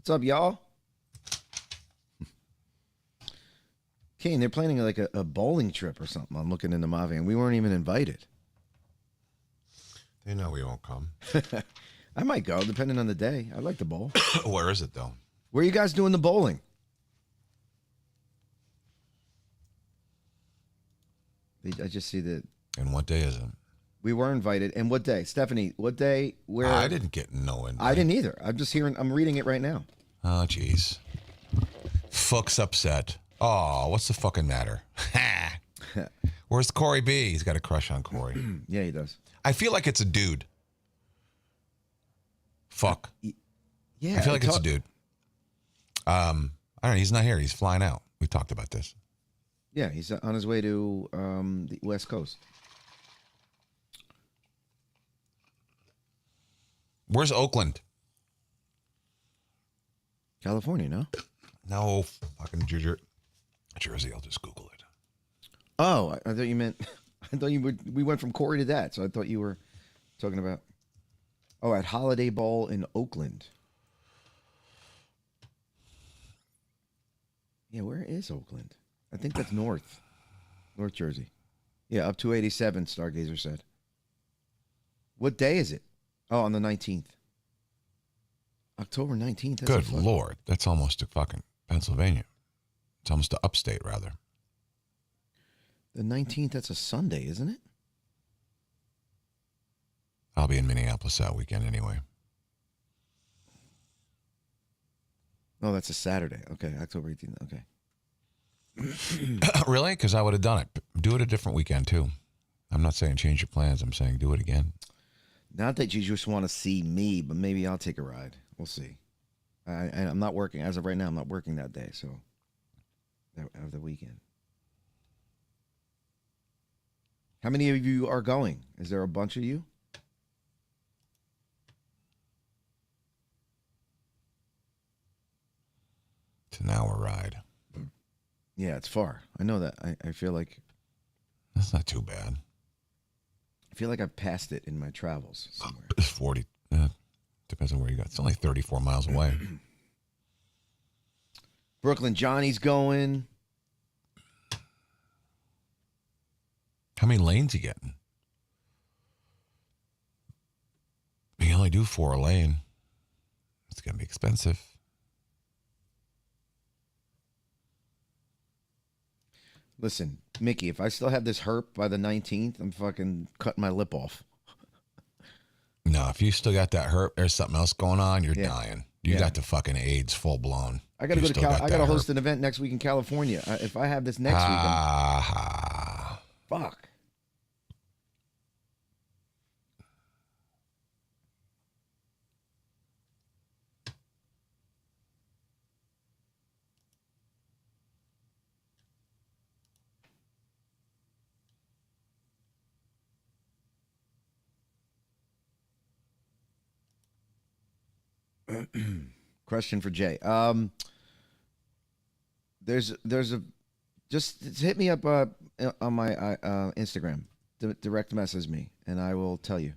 What's up, y'all? Kane, they're planning like a bowling trip or something. I'm looking into Mavi, and we weren't even invited. They know we won't come. I might go, depending on the day. I like to bowl. Where is it, though? Where are you guys doing the bowling? I just see that. And what day is it? We were invited. And what day? Stephanie, what day? Where? I didn't get no invite. I didn't either. I'm just hearing. I'm reading it right now. Oh, jeez. Fuck's upset. Oh, what's the fucking matter? Where's Corey B? He's got a crush on Corey. Yeah, he does. I feel like it's a dude. Fuck. Yeah. I feel like it's a dude. I don't know. He's not here. He's flying out. We talked about this. Yeah, he's on his way to the West Coast. Where's Oakland? California, no? No, fucking Jersey. I'll just Google it. Oh, I thought you meant. I thought you would. We went from Corey to that, so I thought you were talking about. Oh, at Holiday Bowl in Oakland. Yeah, where is Oakland? I think that's North Jersey. Yeah, up 287. Stargazer said. What day is it? Oh, on the 19th. October 19th. Good Lord. That's almost to fucking Pennsylvania. It's almost to upstate, rather. The 19th, that's a Sunday, isn't it? I'll be in Minneapolis that weekend anyway. Oh, that's a Saturday. Okay, October 18th. Okay. Really? Because I would have done it. Do it a different weekend, too. I'm not saying change your plans. I'm saying do it again. Not that you just want to see me, but maybe I'll take a ride. We'll see. I'm not working. As of right now, I'm not working that day, so of the weekend. How many of you are going? Is there a bunch of you? It's an hour ride. Yeah, it's far. I know that. I feel like That's not too bad. I feel like I've passed it in my travels somewhere. It's 40. Depends on where you got. It's only 34 miles away. Brooklyn Johnny's going. How many lanes you getting? You can only do 4 a lane. It's going to be expensive. Listen, Mickey, if I still have this herp by the 19th, I'm fucking cutting my lip off. No, if you still got that hurt, there's something else going on, you're dying. You got the fucking AIDS full blown. I got to go to I got to host an event next week in California. If I have this next week, fuck. Question for Jay. There's a just hit me up on my Instagram. Direct message me, and I will tell you.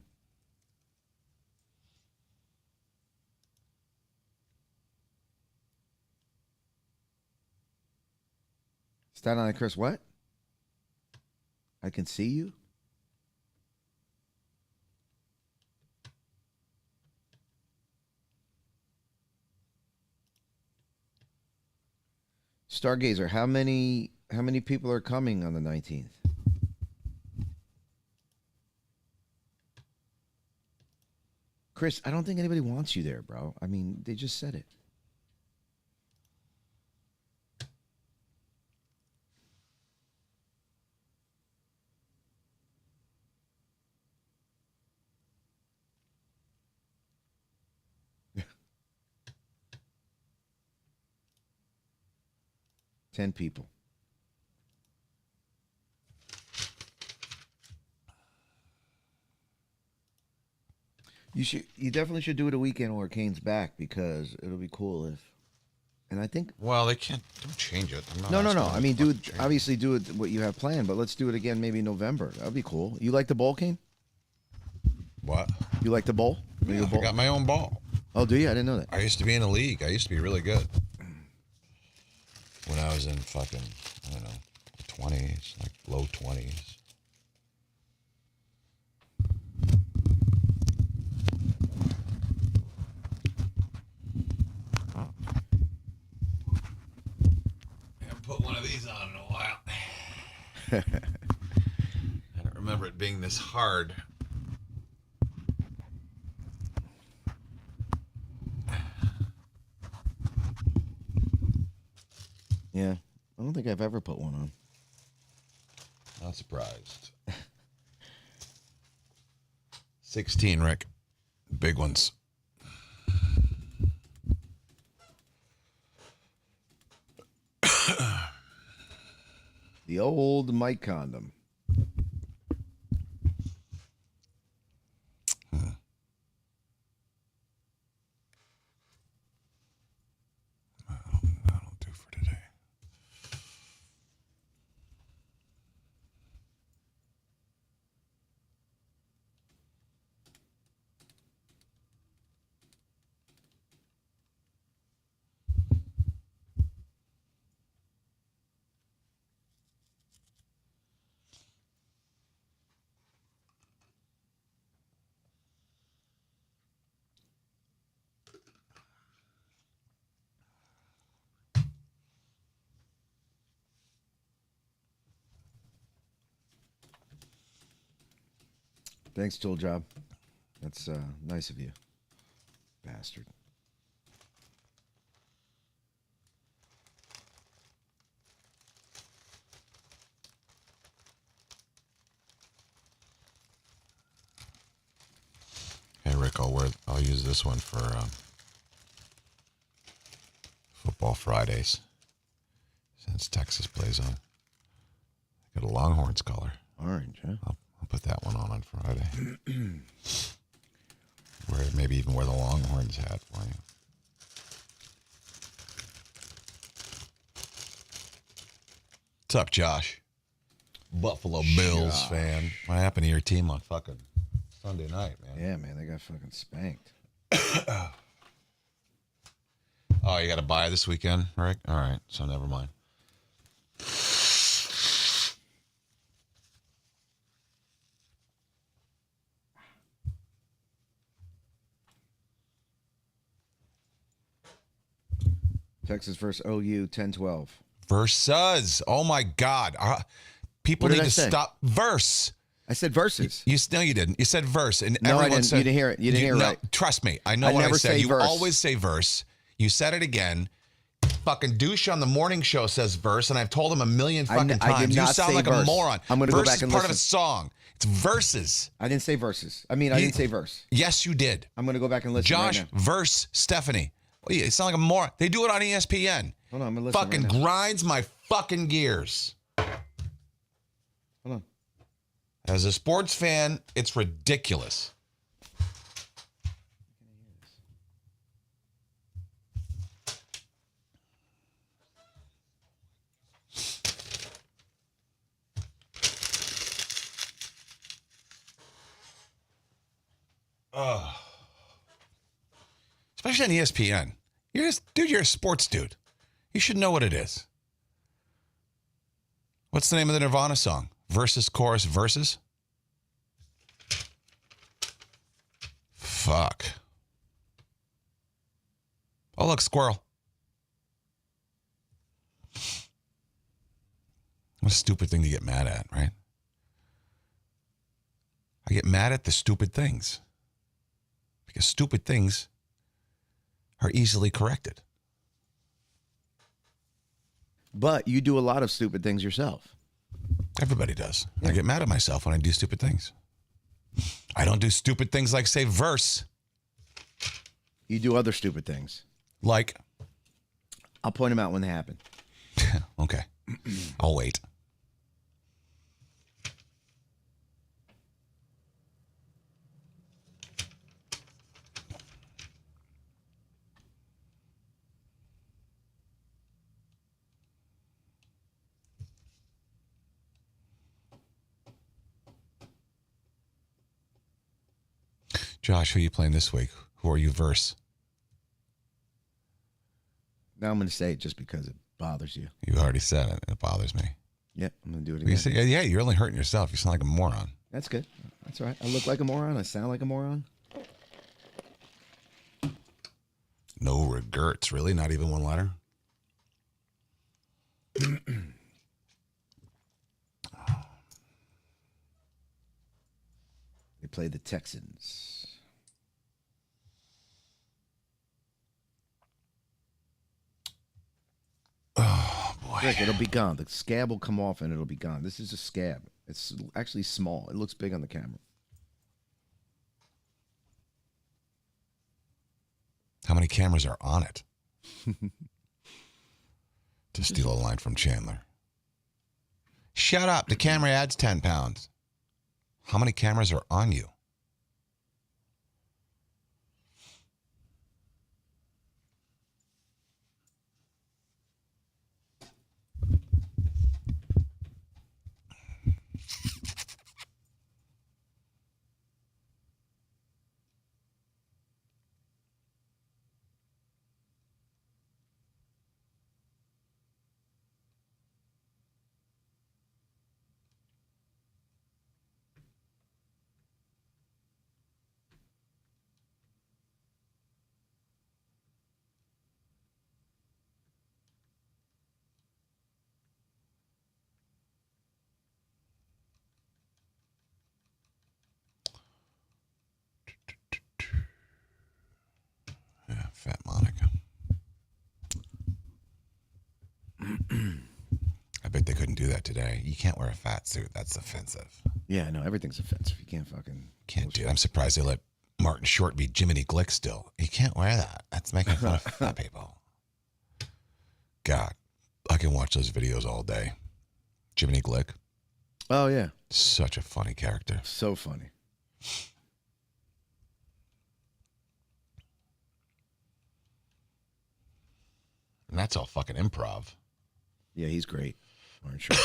Staten Island Chris, what? I can see you? Stargazer, how many people are coming on the 19th? Chris, I don't think anybody wants you there, bro. I mean, they just said it. Ten people. You definitely should do it a weekend where Kane's back, because it'll be cool if. And I think. Well, they can't. Don't change it. No. I mean, do it. Obviously, do it what you have planned, but let's do it again maybe November. That'd be cool. You like the bowl, Kane? What? You like the bowl? Yeah, I got my own ball. Oh, do you? I didn't know that. I used to be in a league. I used to be really good. When I was in fucking, I don't know, 20s, like low 20s. I haven't put one of these on in a while. I don't remember it being this hard. Yeah. I don't think I've ever put one on. Not surprised. 16, Rick. Big ones. The old Mike condom. That'll do for today. Thanks, Tool Job. That's nice of you, bastard. Hey, Rick, I'll use this one for Football Fridays, since Texas plays on. I got a Longhorns color. Orange, huh? I'll put that one on Friday. Maybe even wear the Longhorns hat for you. What's up, Josh? Buffalo Bills fan. What happened to your team on fucking Sunday night, man? Yeah, man, they got fucking spanked. Oh, you got to buy this weekend, Rick? All right, so never mind. Texas versus OU 10-12. Versus. Oh my God. People What did need I to say? stop. Verse. I said versus. No, you didn't. You said verse, and No, I everyone didn't. said You didn't hear it. You didn't hear it no, right. Trust me, I know I what I never said. say You verse. always say verse. You said it again. Fucking douche on the morning show says verse, and I've told him a million fucking I did times. You not sound say like a verse. moron. I'm gonna go verse back is and part of a listen. song. It's verses. I didn't say versus. I didn't say verse. Yes, you did. I'm going to go back and listen Josh, right now. verse Stephanie. Well, you sound like a moron. They do it on ESPN. Hold on, I'm going to listen Fucking right now. grinds my fucking gears. Hold on. As a sports fan, it's ridiculous. Especially on ESPN. You're a sports dude. You should know what it is. What's the name of the Nirvana song? Versus, chorus, verses? Fuck. Oh, look, squirrel. What a stupid thing to get mad at, right? I get mad at the stupid things. Because stupid things are easily corrected. But you do a lot of stupid things yourself. Everybody does. I get mad at myself when I do stupid things. I don't do stupid things like say verse. You do other stupid things. Like, I'll point them out when they happen. okay, I'll wait. Josh, who are you playing this week? Who are you verse? Now I'm going to say it just because it bothers you. You already said it. It bothers me. Yeah, I'm going to do it You again. say, yeah, you're only hurting yourself. You sound like a moron. That's good. That's all right. I look like a moron. I sound like a moron. No regrets, really? Not even one letter? They play the Texans. Oh, boy. Rick, it'll be gone. The scab will come off and it'll be gone. This is a scab. It's actually small. It looks big on the camera. How many cameras are on it? To steal a line from Chandler. Shut up. The camera adds 10 pounds. How many cameras are on you? Yeah, fat Monica. I bet they couldn't do that today. You can't wear a fat suit. That's offensive. Yeah, no, everything's offensive. You can't fucking... Can't do it. I'm surprised they let Martin Short be Jiminy Glick still. You can't wear that. That's making fun of fat people. God, I can watch those videos all day. Jiminy Glick, Oh, yeah. such a funny character. So funny. And that's all fucking improv. Yeah, he's great. Aren't sure.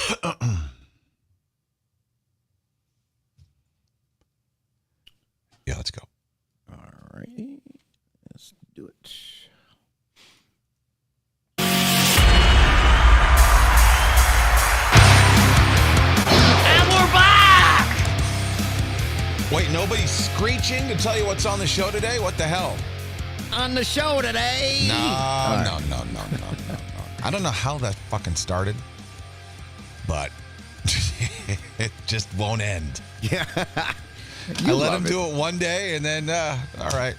Yeah, let's go. All right. Let's do it. And we're back! Wait, nobody's screeching to tell you what's on the show today? What the hell? On the show today. No. right. I don't know how that fucking started, but it just won't end. Yeah. I let him do it one day, and then, all right.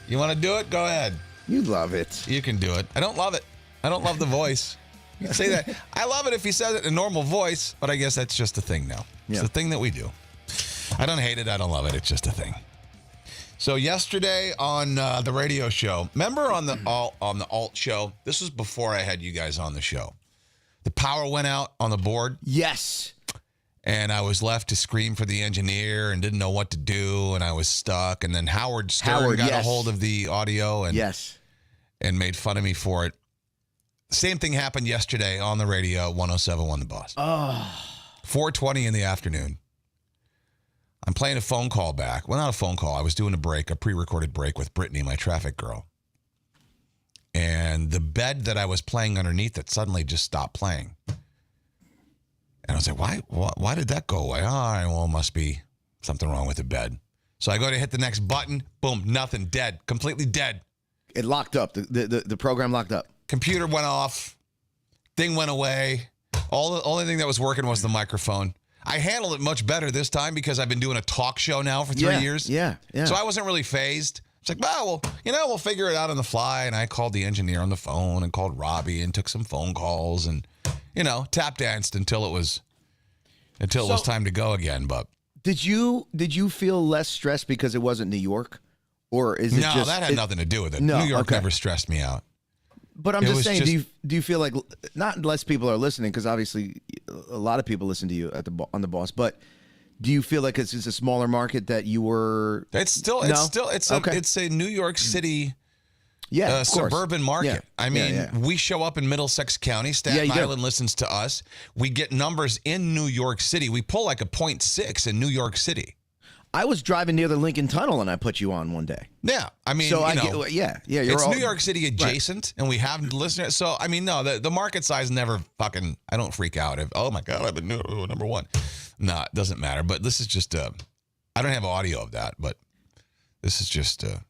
You want to do it? Go ahead. You love it. You can do it. I don't love it. I don't love the voice. You can say that. I love it if he says it in a normal voice, but I guess that's just a thing now. It's Yeah. a thing that we do. I don't hate it. I don't love it. It's just a thing. So yesterday on the radio show, remember on the alt show? This was before I had you guys on the show. The power went out on the board. Yes. And I was left to scream for the engineer and didn't know what to do, and I was stuck. And then Howard Stern got a yes. hold of the audio and Yes. and made fun of me for it. Same thing happened yesterday on the radio, 107.1 The Boss. Oh. 4:20 in the afternoon. I'm playing a phone call back. Well, not a phone call. I was doing a break, a pre-recorded break with Brittany, my traffic girl. And the bed that I was playing underneath it suddenly just stopped playing. And I was like, why did that go away? All right, well, it must be something wrong with the bed. So I go to hit the next button. Boom, nothing, dead, completely dead. It locked up. The program locked up. Computer went off. Thing went away. The only thing that was working was the microphone. I handled it much better this time because I've been doing a talk show now for 3 years. Yeah. So I wasn't really phased. It's like, well, we'll figure it out on the fly. And I called the engineer on the phone and called Robbie and took some phone calls and, tap danced until it was time to go again. But Did you feel less stressed because it wasn't New York? Or is it just... No, that had nothing to do with it. No, New York okay. never stressed me out. But I'm It just was saying, just- do you feel like not less people are listening because obviously a lot of people listen to you on the Boss, but do you feel like it's just a smaller market that you were? It's a New York City Yeah, of course. suburban market. Yeah. I mean, Yeah. we show up in Middlesex County. Yeah, Staten you do. Island listens to us. We get numbers in New York City. We pull like a 0.6 in New York City. I was driving near the Lincoln Tunnel and I put you on one day. Yeah, I mean, So It's You're New York City adjacent, and we have listeners. So I mean, no, the market size never fucking. I don't freak out if oh my god, I've been number one. No, it doesn't matter. But this is just I don't have audio of that, but this is just a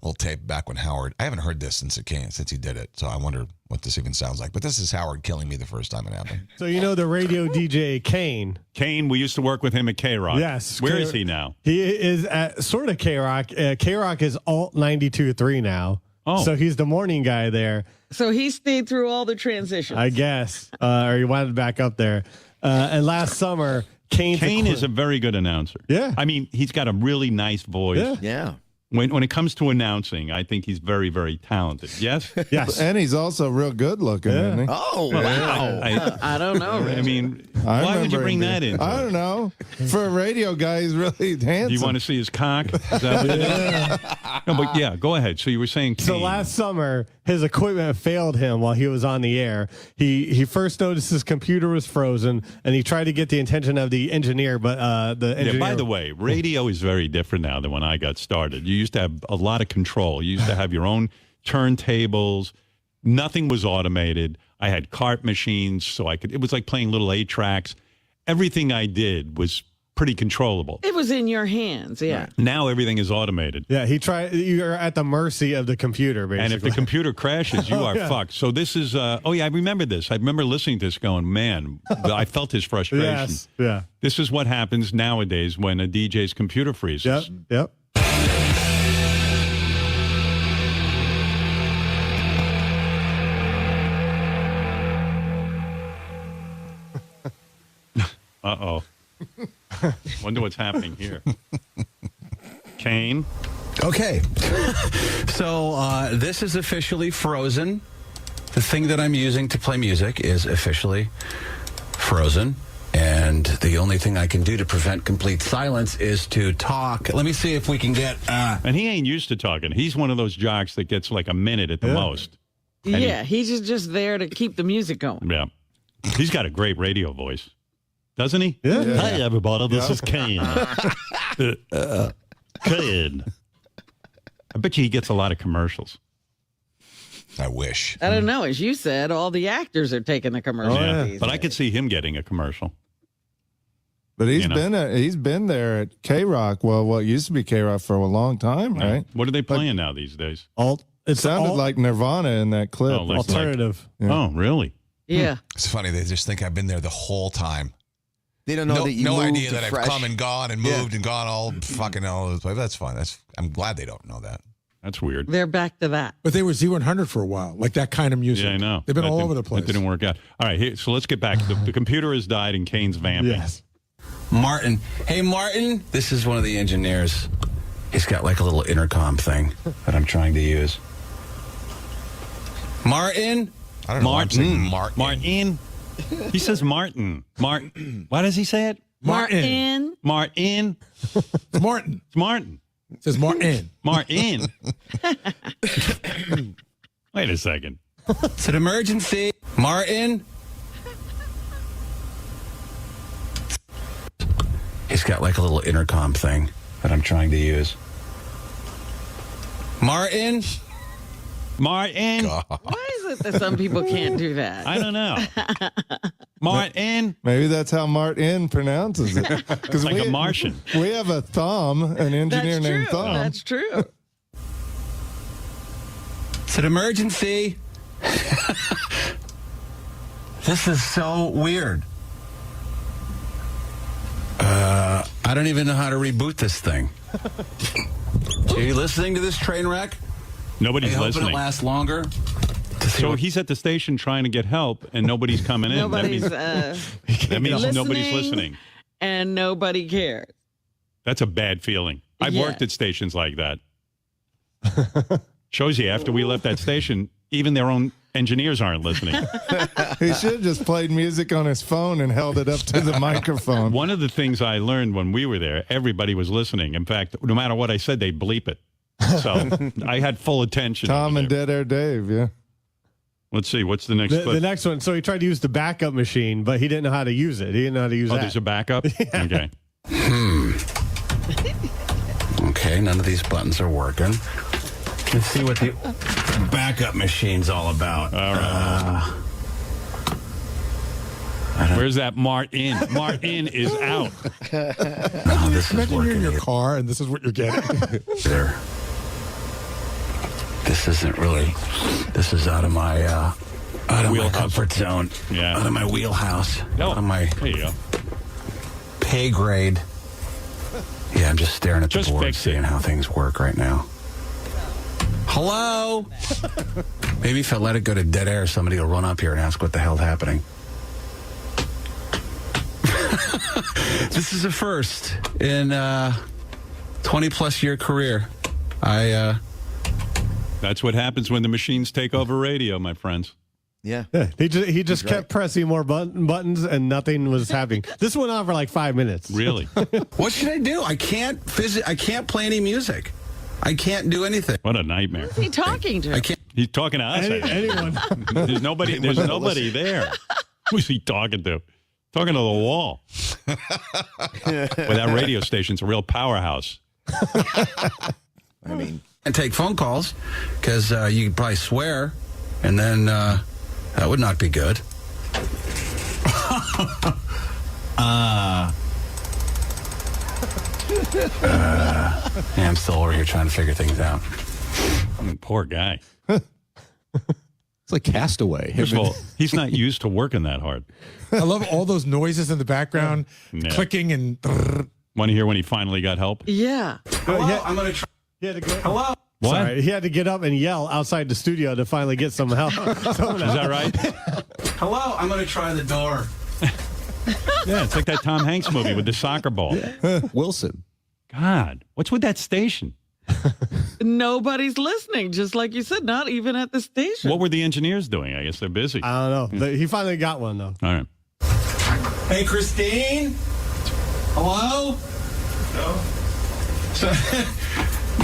little tape back when Howard. I haven't heard this since he did it, so I wonder what this even sounds like. But this is Howard killing me the first time it happened. So you know the radio DJ Kane. Kane, we used to work with him at K-Rock. Yes. Where is he now? He is at sort of K-Rock. K-Rock is alt 92.3 now. Oh. So he's the morning guy there, So he stayed through all the transitions. I guess. Or he wanted back up there. And last summer, Kane is a very good announcer. Yeah. I mean, he's got a really nice voice. Yeah. Yeah. When it comes to announcing, I think he's very, very talented. Yes? Yes. And he's also real good looking, isn't he? Oh, wow. I don't know. I mean, I why would you remember bring him that being- in? I don't know. For a radio guy, he's really handsome. Do you want to see his cock? Is that what it is? No, but yeah, go ahead. So you were saying Kane. So last summer, his equipment failed him while he was on the air. He first noticed his computer was frozen, and he tried to get the attention of the engineer, but the engineer. Yeah, by the way, radio is very different now than when I got started. You used to have a lot of control. You used to have your own turntables. Nothing was automated. I had cart machines, so it was like playing little 8 tracks. Everything I did was pretty controllable. It was in your hands, yeah. Now everything is automated. Yeah, you're at the mercy of the computer, basically. And if the computer crashes, you are fucked. So this is, I remember this. I remember listening to this going, man, I felt his frustration. Yes, yeah. This is what happens nowadays when a DJ's computer freezes. Yep. Uh-oh. Wonder what's happening here. Kane? Okay. So this is officially frozen. The thing that I'm using to play music is officially frozen. And the only thing I can do to prevent complete silence is to talk. Let me see if we can get... And he ain't used to talking. He's one of those jocks that gets like a minute at the most. Yeah, he's just there to keep the music going. Yeah. He's got a great radio voice. Doesn't he? Yeah. Hi, everybody. This is Kane. Kane. I bet you he gets a lot of commercials. I wish. I don't know. As you said, all the actors are taking the commercial. Yeah. But I could see him getting a commercial. But he's You know. he's been there at K-Rock. Well, what used to be K-Rock for a long time, right? What are they playing now these days? It sounded like Nirvana in that clip. Oh, like- Alternative. Oh, really? Yeah. It's funny. They just think I've been there the whole time. They don't know that you no moved idea to that fresh. I've come and gone and Yeah. moved and gone all fucking all over the place. That's fine. I'm glad they don't know that. That's weird. They're back to that. But they were Z100 for a while, like that kind of music. Yeah, I know. They've been That all didn't- over the place. That didn't work out. All right, here, so let's get back. The computer has died and Kane's vamping. Yes. Martin. Hey, Martin. This is one of the engineers. He's got like a little intercom thing that I'm trying to use. Martin. I don't know why I'm saying Martin. Martin. He says Martin. Martin. Why does he say it? Martin. Martin. It's Martin. It's Martin. It says Martin. Martin. Wait a second. It's an emergency. Martin. He's got like a little intercom thing that I'm trying to use. Martin. Martin. Why is it that some people can't do that? I don't know. Martin. Maybe that's how Martin pronounces it. Because Like a Martian. we have a Thumb, an engineer That's named true. Thumb. That's true. It's an emergency. This is so weird. I don't even know how to reboot this thing. Are you listening to this train wreck? Nobody's I hope listening. it lasts longer. So he's at the station trying to get help, and nobody's coming in. Nobody's that means nobody's listening. and nobody cares. That's a bad feeling. I've Yeah. worked at stations like that. Shows you after we left that station, even their own engineers aren't listening. He should have just played music on his phone and held it up to the microphone. One of the things I learned when we were there, everybody was listening. In fact, no matter what I said, they'd bleep it. So I had full attention. Tom over and there. Dead Air Dave, yeah. Let's see. What's the next The clip? next one. So he tried to use the backup machine, but he didn't know how to use it. He didn't know how to use Oh, that. there's a backup? Okay. Okay, none of these buttons are working. Let's see what the backup machine's all about. All right. Where's that Martin? Martin is out. No, this is Imagine you're working. in your car and this is what you're getting. There. This isn't really. This is out of my comfort zone. Yeah. Out of my wheelhouse. No. Out of my There you go. pay grade. Yeah, I'm just staring at the Just board, fix it. seeing how things work right now. Hello? Maybe if I let it go to dead air, somebody will run up here and ask what the hell's happening. This is a first in 20-plus year career. That's what happens when the machines take over radio, my friends. Yeah. Yeah, he just kept right. pressing more buttons and nothing was happening. This went on for like 5 minutes. Really? What should I do? I can't play any music. I can't do anything. What a nightmare. Who's he talking to? I can't. He's talking to us. I think. Anyone? There's nobody there. Who's he talking to? Talking to the wall. Well, that radio station's a real powerhouse. I mean, And take phone calls because you could probably swear, and then that would not be good. Yeah, I'm still over here trying to figure things out. Poor guy. It's like Castaway. First of all, he's not used to working that hard. I love all those noises in the background, Yeah. clicking and. Want to hear when he finally got help? Yeah. I'm going to try. He had to go, Hello? What? Sorry, he had to get up and yell outside the studio to finally get some help. Is that right? Hello? I'm going to try the door. Yeah, it's like that Tom Hanks movie with the soccer ball. Wilson. God, what's with that station? Nobody's listening, just like you said, not even at the station. What were the engineers doing? I guess they're busy. I don't know. But he finally got one, though. All right. Hey, Christine? Hello? No.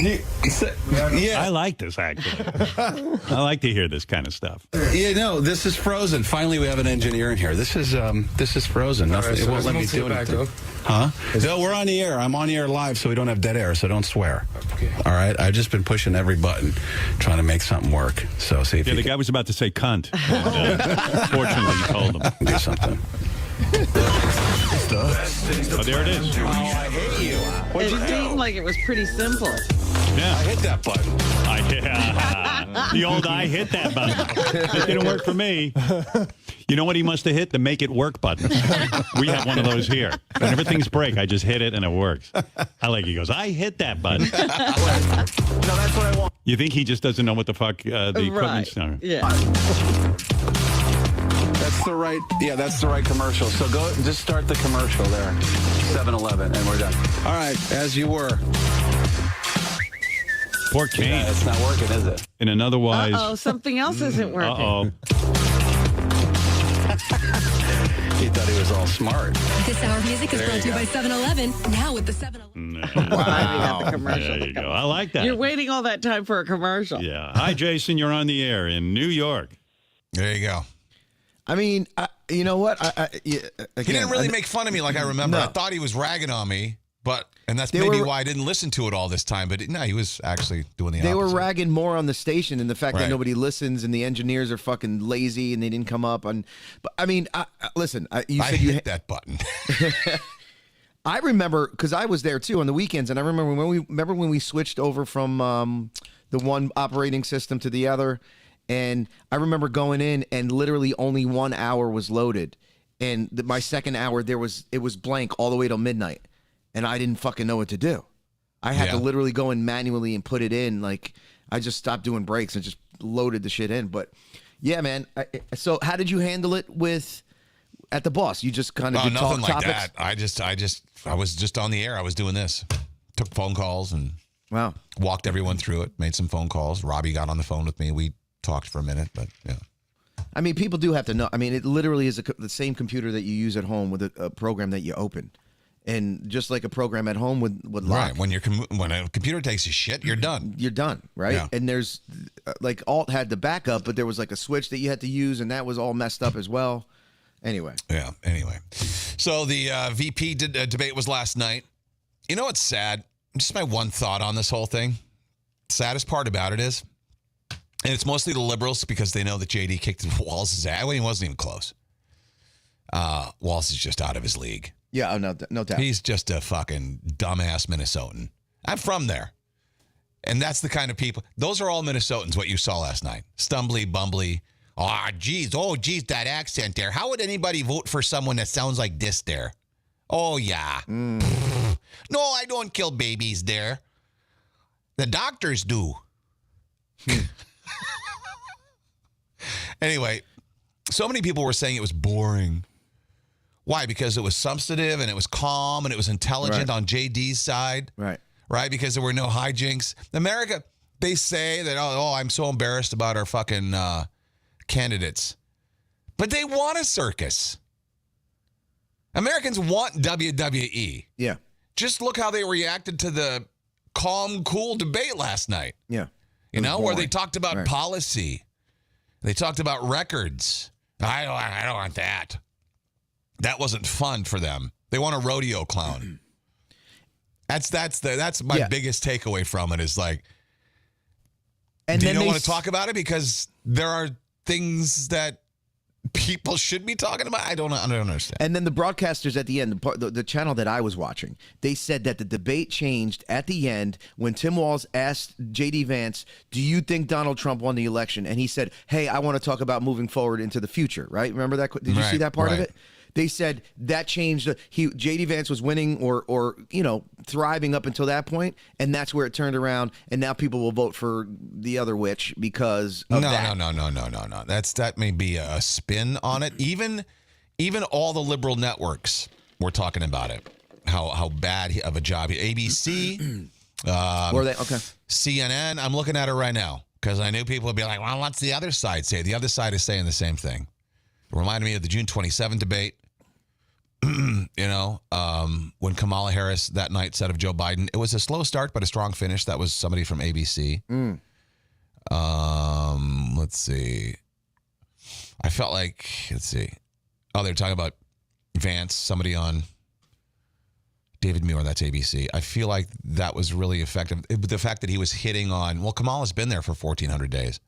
Yeah. I like this, actually. I like to hear this kind of stuff. Yeah, no, this is frozen. Finally, we have an engineer in here. This is frozen. Nothing, right, so it won't let me let's do move back, anything. though. Huh? No, we're on the air. I'm on the air live, so we don't have dead air, so don't swear. Okay. All right? I've just been pushing every button, trying to make something work. So see if Yeah, you the guy was about to say cunt. And, fortunately, you told him. can do something. Oh, there it is. Oh, I hate you. It seemed like it was pretty simple. Yeah. I hit that button. The old I hit that button. It didn't work for me. You know what he must have hit? The make it work button. We have one of those here. Whenever things break, I just hit it and it works. I like he goes, I hit that button. No, that's what I want. You think he just doesn't know what the fuck the equipment's Right. Yeah. That's the right commercial. So go, just start the commercial there. 7-Eleven, and we're done. All right, as you were. Poor Kane. Yeah, it's not working, is it? In an otherwise. Uh-oh, something else isn't working. Uh-oh. He thought he was all smart. This hour music is brought to you by 7-Eleven. Now with the 7-Eleven. Wow. The commercial. There you go. I like that. You're waiting all that time for a commercial. Yeah. Hi, Jason. You're on the air in New York. There you go. I mean, you know what? He didn't really make fun of me like I remember. No. I thought he was ragging on me, and that's They maybe were- why I didn't listen to it all this time. But no, he was actually doing the They opposite. were ragging more on the station and the fact Right. that nobody listens and the engineers are fucking lazy and they didn't come up. But I mean, listen, you I said you hit that button. I remember because I was there too on the weekends, and I remember when we switched over from the one operating system to the other, and I remember going in and literally only 1 hour was loaded, and my second hour it was blank all the way till midnight, and I didn't fucking know what to do. I had to Yeah. literally go in manually and put it in. Like I just stopped doing breaks and just loaded the shit in. But yeah, man. So how did you handle it at the Boss? You just kind of did nothing talk like topics? that. I was just on the air. I was doing this. Took phone calls and Wow. walked everyone through it. Made some phone calls. Robbie got on the phone with me. We talked for a minute, but yeah. I mean, people do have to know. I mean, it literally is the same computer that you use at home with a program that you open. And just like a program at home with lock. Right. When a computer takes a shit, you're done. You're done, right? Yeah. And there's like Alt had the backup, but there was like a switch that you had to use, and that was all messed up as well. Anyway. Yeah. Anyway, so the VP debate was last night. You know what's sad? just my one thought on this whole thing. Saddest part about it is, and it's mostly the liberals because they know that JD kicked Walz's ass. Well, he wasn't even close. Walz is just out of his league. Yeah, no doubt. He's just a fucking dumbass Minnesotan. I'm from there. And that's the kind of people. Those are all Minnesotans, what you saw last night. Stumbly, bumbly. Oh, geez, that accent there. How would anybody vote for someone that sounds like this there? Oh, yeah. No, I don't kill babies there. The doctors do. Anyway, so many people were saying it was boring. Why? Because it was substantive and it was calm and it was intelligent on JD's side. Right? Because there were no hijinks. America, they say that, oh, I'm so embarrassed about our fucking candidates. But they want a circus. Americans want WWE. Yeah. Just look how they reacted to the calm, cool debate last night. Yeah. You know, where they talked about policy. They talked about records. I don't want that. That wasn't fun for them. They want a rodeo clown. That's my biggest takeaway from it is like, and do then you don't want to talk about it because there are things that people should be talking about? I don't understand. And then the broadcasters at the end, the channel that I was watching, they said that the debate changed at the end when Tim Walz asked J.D. Vance, do you think Donald Trump won the election? And he said, hey, I want to talk about moving forward into the future, right? Remember that? Did you see that part of it? They said that changed. J.D. Vance was winning or thriving up until that point, and that's where it turned around. And now people will vote for the other witch because of that. No. That may be a spin on it. Even all the liberal networks were talking about it. How bad of a job. ABC, were they okay? CNN. I'm looking at it right now because I knew people would be like, "Well, what's the other side say?" The other side is saying the same thing. It reminded me of the June 27 debate. When Kamala Harris that night said of Joe Biden, it was a slow start, but a strong finish. That was somebody from ABC. Let's see. I felt like, Oh, they're talking about Vance, somebody on David Muir, that's ABC. I feel like that was really effective. The fact that he was hitting on, Kamala's been there for 1,400 days.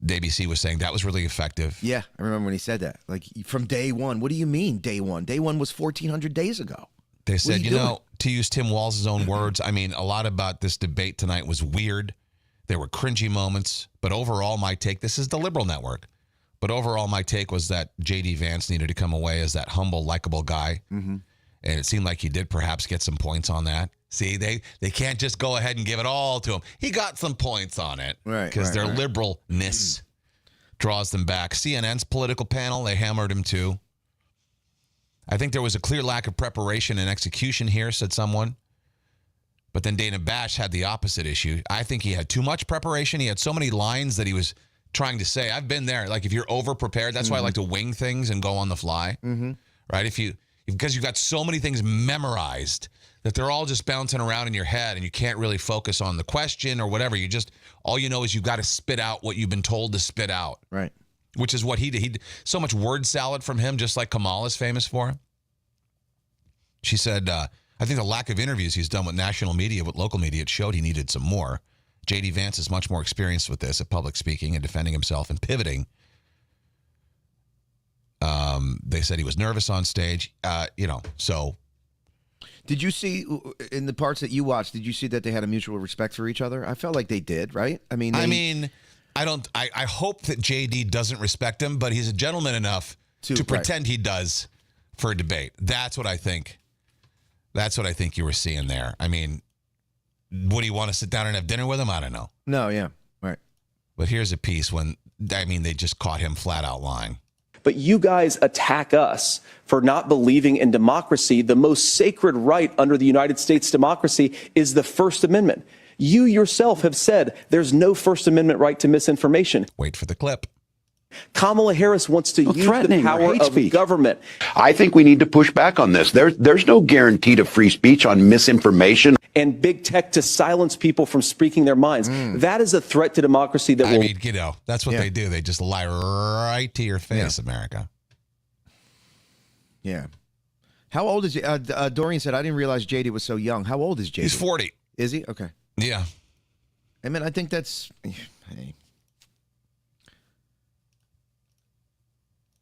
The ABC was saying that was really effective. Yeah, I remember when he said that. Like, from day one. What do you mean, day one? Day one was 1,400 days ago. They said, to use Tim Walz's own words, I mean, a lot about this debate tonight was weird. There were cringy moments. But overall, my take, this is the liberal network. But overall, my take was that J.D. Vance needed to come away as that humble, likable guy. Mm-hmm. And it seemed like he did perhaps get some points on that. See, they can't just go ahead and give it all to him. He got some points on it. Right. Because their liberalness draws them back. CNN's political panel, they hammered him too. I think there was a clear lack of preparation and execution here, said someone. But then Dana Bash had the opposite issue. I think he had too much preparation. He had so many lines that he was trying to say. I've been there. Like, if you're over-prepared, that's why I like to wing things and go on the fly. Mm-hmm. Right? Because you've got so many things memorized that they're all just bouncing around in your head and you can't really focus on the question or whatever. All you know is you've got to spit out what you've been told to spit out. Right. Which is what he did. He did so much word salad from him, just like Kamala's famous for. She said, I think the lack of interviews he's done with national media, with local media, it showed he needed some more. J.D. Vance is much more experienced with this, at public speaking and defending himself and pivoting. They said he was nervous on stage, so. Did you see, in the parts that you watched, did you see that they had a mutual respect for each other? I felt like they did, right? I hope that JD doesn't respect him, but he's a gentleman enough to pretend he does for a debate. That's what I think. That's what I think you were seeing there. I mean, would he want to sit down and have dinner with him? I don't know. No, yeah, right. But here's a piece they just caught him flat out lying. But you guys attack us for not believing in democracy. The most sacred right under the United States democracy is the First Amendment. You yourself have said there's no First Amendment right to misinformation. Wait for the clip. Kamala Harris wants to use the power of government. I think we need to push back on this. There's no guarantee to free speech on misinformation. And big tech to silence people from speaking their minds. That is a threat to democracy that that's what they do. They just lie right to your face, America. Yeah. How old is Dorian said, I didn't realize JD was so young. How old is JD? He's 40. Is he? Okay. Yeah. I mean, I think that's... Hey.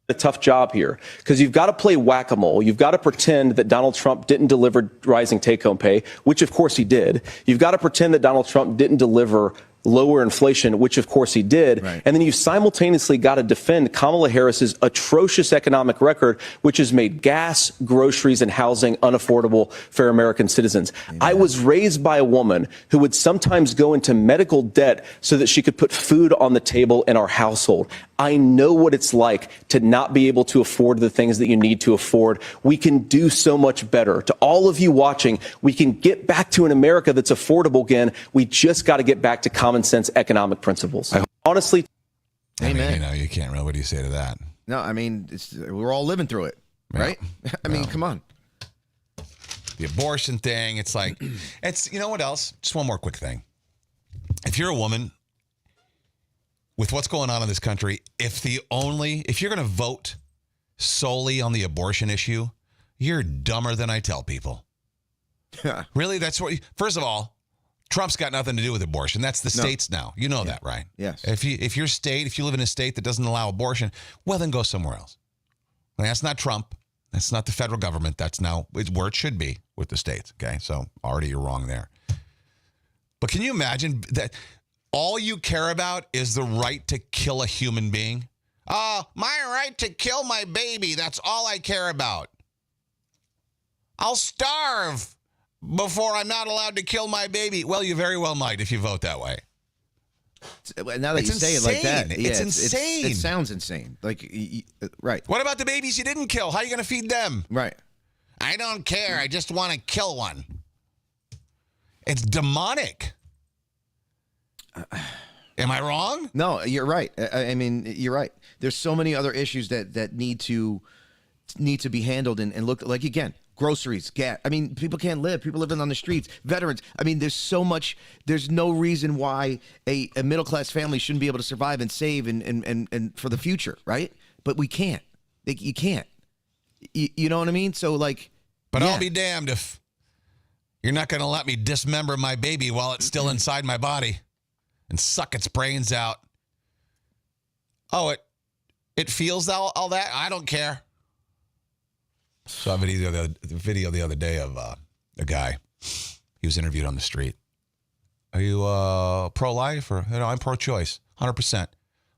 A tough job here because you've got to play whack-a-mole. You've got to pretend that Donald Trump didn't deliver rising take-home pay, which of course he did. You've got to pretend that Donald Trump didn't deliver lower inflation, which of course he did. Right. And then you've simultaneously got to defend Kamala Harris's atrocious economic record, which has made gas, groceries, and housing unaffordable for American citizens. Amen. I was raised by a woman who would sometimes go into medical debt so that she could put food on the table in our household. I know what it's like to not be able to afford the things that you need to afford. We can do so much better. To all of you watching, we can get back to an America that's affordable again. We just got to get back to common sense economic principles. Honestly, Amen. You can't really. What do you say to that? No, I mean, we're all living through it, right? Yeah. I mean, come on. The abortion thing, it's like, you know what else? Just one more quick thing. If you're a woman, with what's going on in this country, if you're going to vote solely on the abortion issue, you're dumber than I tell people. Really? That's what, first of all, Trump's got nothing to do with abortion. That's the states now. You know that, right? Yes. If you live in a state that doesn't allow abortion, well, then go somewhere else. And that's not Trump. That's not the federal government. That's now where it should be with the states. Okay. So already you're wrong there. But can you imagine that all you care about is the right to kill a human being? Oh, my right to kill my baby. That's all I care about. I'll starve before I'm not allowed to kill my baby. Well, you very well might if you vote that way. Now that you say it like that, it's insane. It sounds insane. Like, right. What about the babies you didn't kill? How are you going to feed them? Right. I don't care. I just want to kill one. It's demonic. Am I wrong? No, you're right. I mean, you're right. There's so many other issues that need to be handled and looked like, again, groceries, gas. I mean, people can't live. People living on the streets, veterans. I mean, there's so much. There's no reason why a middle class family shouldn't be able to survive and save and for the future, right? But we can't. You can't. You know what I mean? So like, but I'll be damned if you're not going to let me dismember my baby while it's still inside my body and suck its brains out. Oh, it feels all that? I don't care. Saw a video the other day of a guy. He was interviewed on the street. Are you pro-life or I'm pro-choice? 100%.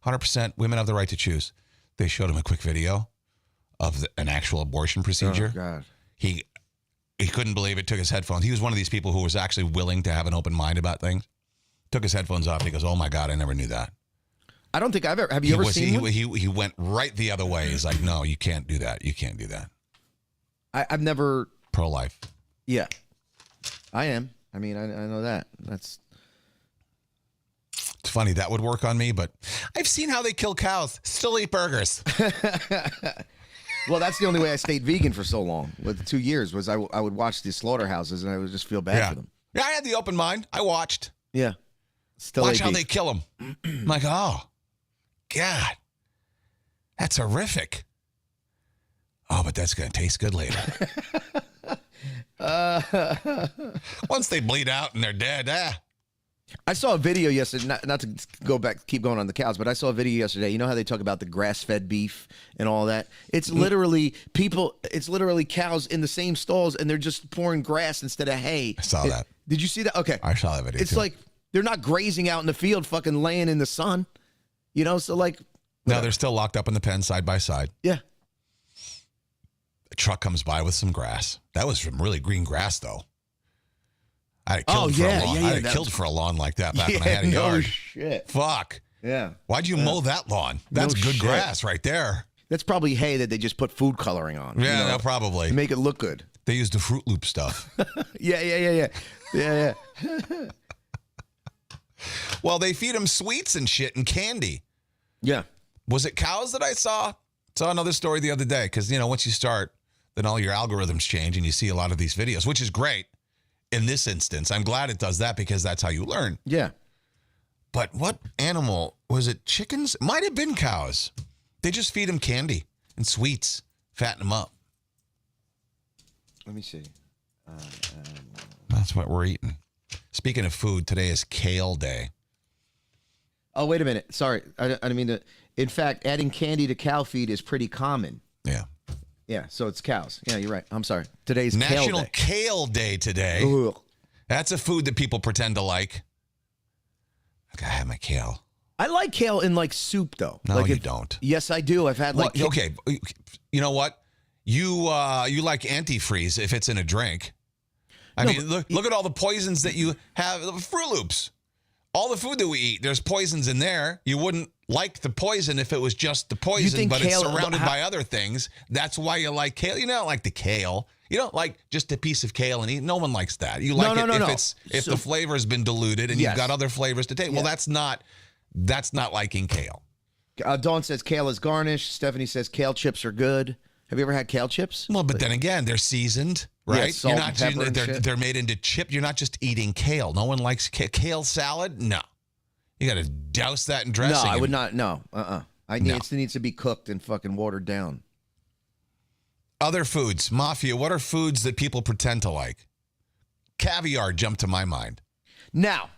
100% women have the right to choose. They showed him a quick video of an actual abortion procedure. Oh, God. He couldn't believe it, took his headphones. He was one of these people who was actually willing to have an open mind about things. Took his headphones off. He goes, oh, my God, I never knew that. I don't think I've ever. Have you ever seen one? He went right the other way. He's like, no, you can't do that. You can't do that. I've never. Pro-life. Yeah. I am. I mean, I know that. It's funny. That would work on me, but I've seen how they kill cows. Still eat burgers. Well, that's the only way I stayed vegan for so long. With 2 years was I would watch these slaughterhouses and I would just feel bad for them. Yeah, I had the open mind. I watched. Yeah. Still watch how they kill them. I'm like, oh, God, that's horrific. Oh, but that's going to taste good later. Once they bleed out and they're dead, I saw a video yesterday, not to keep going on the cows, but I saw a video yesterday. You know how they talk about the grass-fed beef and all that? It's literally cows in the same stalls and they're just pouring grass instead of hay. I saw that. Did you see that? Okay. I saw that video. It's like they're not grazing out in the field, fucking laying in the sun. You know, so like. No, they're still locked up in the pen side by side. Yeah. A truck comes by with some grass. That was some really green grass, though. I had killed for a lawn. I had killed for a lawn like that back when I had a yard. No shit. Fuck. Yeah. Why'd you mow that lawn? That's good grass right there. That's probably hay that they just put food coloring on. Yeah, no, probably. Make it look good. They used the Fruit Loop stuff. Yeah. Well, they feed them sweets and shit and candy. Yeah. Was it cows that I saw? Saw another story the other day because, once you start, then all your algorithms change and you see a lot of these videos, which is great. In this instance, I'm glad it does that because that's how you learn. Yeah. But what animal? Was it chickens? It might have been cows. They just feed them candy and sweets, fatten them up. Let me see. That's what we're eating. Speaking of food, today is kale day. Oh, wait a minute. Sorry. I didn't mean to. In fact, adding candy to cow feed is pretty common. Yeah. Yeah, so it's cows. Yeah, you're right. I'm sorry. Today's National Kale Kale Day Day. today. Ugh. That's a food that people pretend to like. I gotta have my kale. I like kale in like soup though. No, like you don't. Yes, I do. I've had like okay. You know what? You like antifreeze if it's in a drink. I mean, look at all the poisons that you have. Fruit Loops. All the food that we eat, there's poisons in there. You wouldn't like the poison if it was just the poison, but it's surrounded by other things. That's why you like kale. You don't like the kale. You don't like just a piece of kale and eat. No one likes that. You like if the flavor has been diluted and you've got other flavors to take. Well, that's not liking kale. Dawn says kale is garnish. Stephanie says kale chips are good. Have you ever had kale chips? Well, but then again, they're seasoned, right? Yeah, salt and pepper and shit. They're made into chip. You're not just eating kale. No one likes kale salad. No, you got to douse that in dressing. No, I would not. No, It needs to be cooked and fucking watered down. Other foods, Mafia. What are foods that people pretend to like? Caviar jumped to my mind. Now,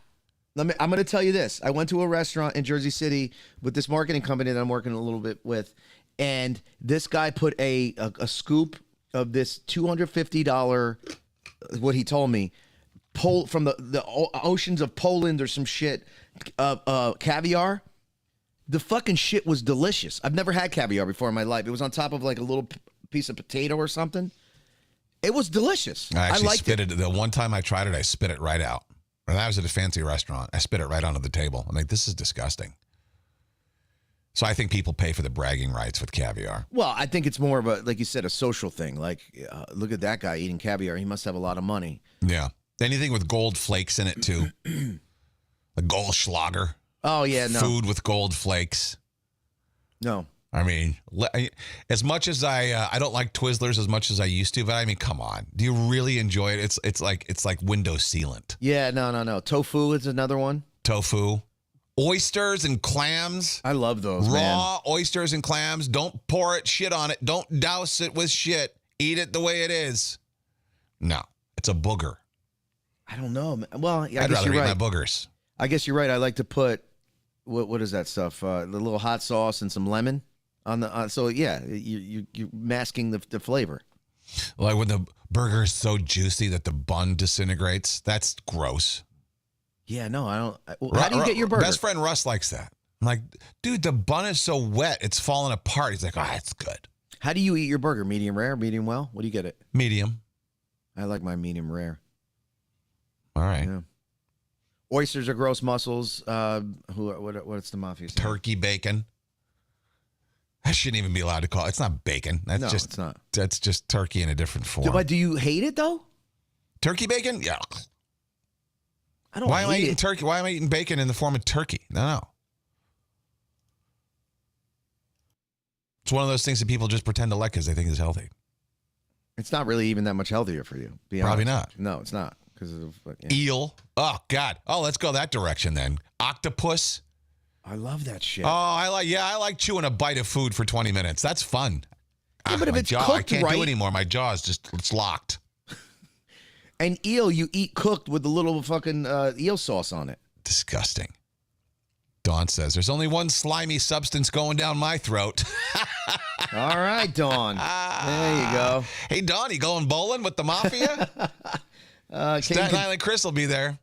I'm going to tell you this. I went to a restaurant in Jersey City with this marketing company that I'm working a little bit with. And this guy put a scoop of this $250, what he told me, from the oceans of Poland or some shit, caviar. The fucking shit was delicious. I've never had caviar before in my life. It was on top of like a little piece of potato or something. It was delicious. I actually liked spit it. The one time I tried it, I spit it right out. And I was at a fancy restaurant. I spit it right onto the table. I'm like, this is disgusting. So I think people pay for the bragging rights with caviar. Well, I think it's more of a, like you said, a social thing. Like, look at that guy eating caviar. He must have a lot of money. Yeah. Anything with gold flakes in it, too. A Goldschlager. Oh, yeah, no. Food with gold flakes. No. I mean, as much as I don't like Twizzlers as much as I used to, but I mean, come on. Do you really enjoy it? It's like window sealant. Yeah, no. Tofu is another one. Tofu. Oysters and clams. I love those, Raw oysters and clams. Don't pour shit on it. Don't douse it with shit. Eat it the way it is. No, it's a booger. I don't know. Well, I I'd guess rather you're eat right. my boogers. I guess you're right. I like to put, what is that stuff? The little hot sauce and some lemon on the. So yeah, you're masking the flavor. Like when the burger is so juicy that the bun disintegrates. That's gross. Yeah, no, I don't. How do you get your burger? Best friend Russ likes that. I'm like, dude, the bun is so wet, it's falling apart. He's like, it's good. How do you eat your burger? Medium rare, medium well? What do you get it? Medium. I like my medium rare. All right. Yeah. Oysters are gross mussels. What's the Mafia saying? Turkey bacon. I shouldn't even be allowed to call it. It's not bacon. That's it's not. That's just turkey in a different form. But do you hate it though? Turkey bacon? Yeah. I don't. Why am I eating turkey? Why am I eating bacon in the form of turkey? No. It's one of those things that people just pretend to like because they think it's healthy. It's not really even that much healthier for you. Probably not. No, it's not because of eel. Oh God. Oh, let's go that direction then. Octopus. I love that shit. Oh, I like chewing a bite of food for 20 minutes. That's fun. Yeah, but if it's cooked I can't right, do anymore. My jaw is it's locked. And eel, you eat cooked with the little fucking eel sauce on it. Disgusting. Dawn says, there's only one slimy substance going down my throat. All right, Dawn. There you go. Hey, Dawn, you going bowling with the Mafia? Staten Island Chris will be there.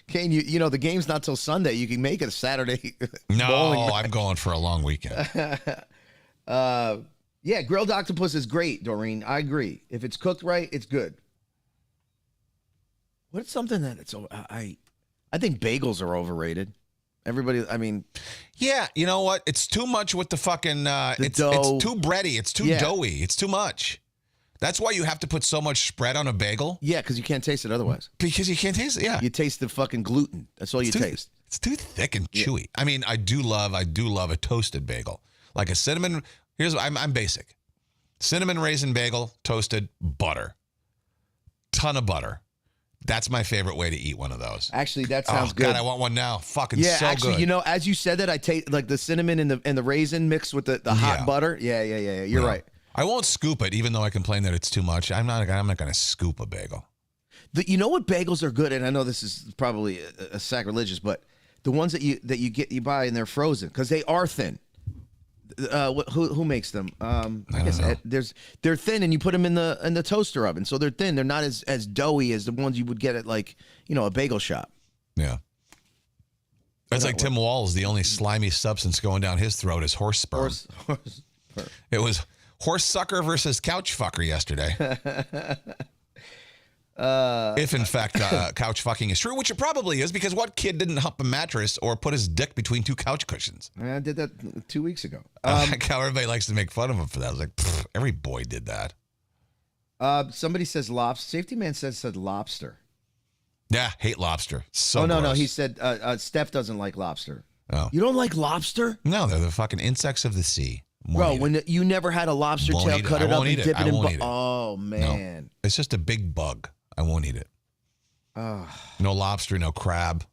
Kane, you know, the game's not till Sunday. You can make it a Saturday No, bowling. I'm going for a long weekend. Yeah, grilled octopus is great, Doreen. I agree. If it's cooked right, it's good. What's something that I think bagels are overrated. Everybody, I mean, yeah, you know what? It's too much with the fucking. It's too bready. It's too doughy. It's too much. That's why you have to put so much spread on a bagel. Yeah, because you can't taste it otherwise. Because you can't taste it. Yeah, you taste the fucking gluten. That's all you taste. It's too thick and chewy. Yeah. I mean, I do love a toasted bagel, like a cinnamon. I'm basic. Cinnamon raisin bagel, toasted, butter, ton of butter. That's my favorite way to eat one of those. Actually, that sounds good. God, I want one now. Fucking so actually, good. You know, as you said that, I taste like the cinnamon and the raisin mixed with the hot butter. Yeah. You're right. I won't scoop it, even though I complain that it's too much. I'm not going to scoop a bagel. You know what bagels are good, and I know this is probably a sacrilegious, but the ones that you buy and they're frozen because they are thin. Who makes them? I guess they're thin, and you put them in the toaster oven, so they're thin. They're not as doughy as the ones you would get at a bagel shop. Yeah. That's like Tim Walz. The only slimy substance going down his throat is horse sperm. It was horse sucker versus couch fucker yesterday. If in fact couch fucking is true, which it probably is, because what kid didn't hump a mattress or put his dick between two couch cushions? I did that 2 weeks ago. I like how everybody likes to make fun of him for that. I was like, every boy did that. Somebody says lobster. Safety man said lobster. Yeah, hate lobster. So no. gross. He said Steph doesn't like lobster. Oh. You don't like lobster? No, they're the fucking insects of the sea. Bro, when you never had a lobster tail, cut it up and dip it in. Oh man, no, it's just a big bug. I won't eat it. No lobster, no crab.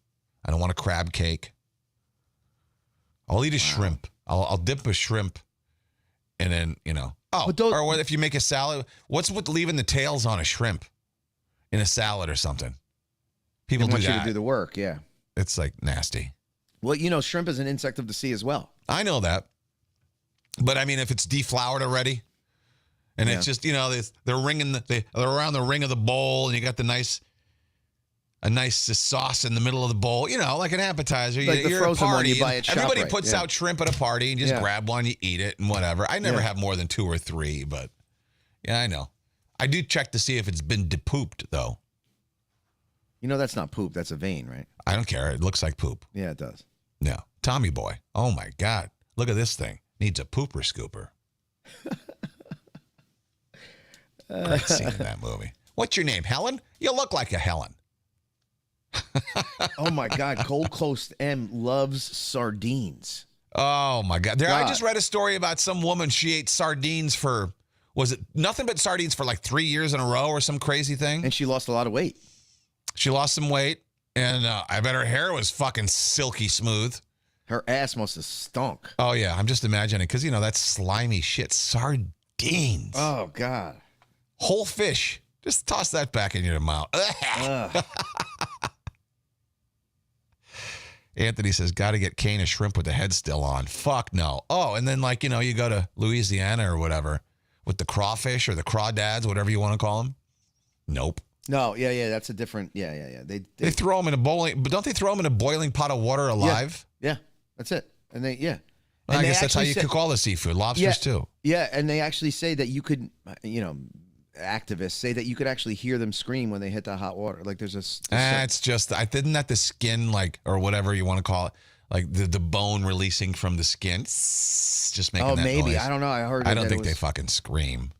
I don't want a crab cake. I'll eat a shrimp. I'll dip a shrimp, and then or what if you make a salad? What's with leaving the tails on a shrimp in a salad or something? People do that. They want you to do the work. Yeah, it's like nasty. Well, shrimp is an insect of the sea as well. I know that, but I mean, if it's deflowered already. And it's just, they're around the ring of the bowl, and you got a nice sauce in the middle of the bowl, like an appetizer. Like the frozen one you buy at ShopRite. Everybody puts out shrimp at a party and just grab one, you eat it, and whatever. I never have more than 2 or 3, but yeah, I know. I do check to see if it's been depooped, though. That's not poop. That's a vein, right? I don't care. It looks like poop. Yeah, it does. No. Tommy Boy. Oh, my God. Look at this thing. Needs a pooper scooper. Great scene in that movie. What's your name, Helen? You look like a Helen. Oh my God, Gold Coast M loves sardines. Oh my God. I just read a story about some woman. She ate sardines for, was it nothing but sardines for like 3 years in a row or some crazy thing? And she lost a lot of weight. She lost some weight, and I bet her hair was fucking silky smooth. Her ass must have stunk. Oh yeah, I'm just imagining, because that's slimy shit. Sardines. Oh God. Whole fish. Just toss that back in your mouth. Anthony says, got to get Kane a shrimp with the head still on. Fuck no. Oh, and then you go to Louisiana or whatever with the crawfish or the crawdads, whatever you want to call them. Nope. No, yeah, that's a different, yeah. They throw them in but don't they throw them in a boiling pot of water alive? Yeah, that's it. And they, Well, I guess that's how you cook all the seafood. Lobsters too. Yeah, and they actually say that you could, activists say that you could actually hear them scream when they hit the hot water. Like there's it's just, isn't that the skin, or whatever you want to call it, like the bone releasing from the skin, just making that maybe noise. I don't know. I don't think they fucking scream.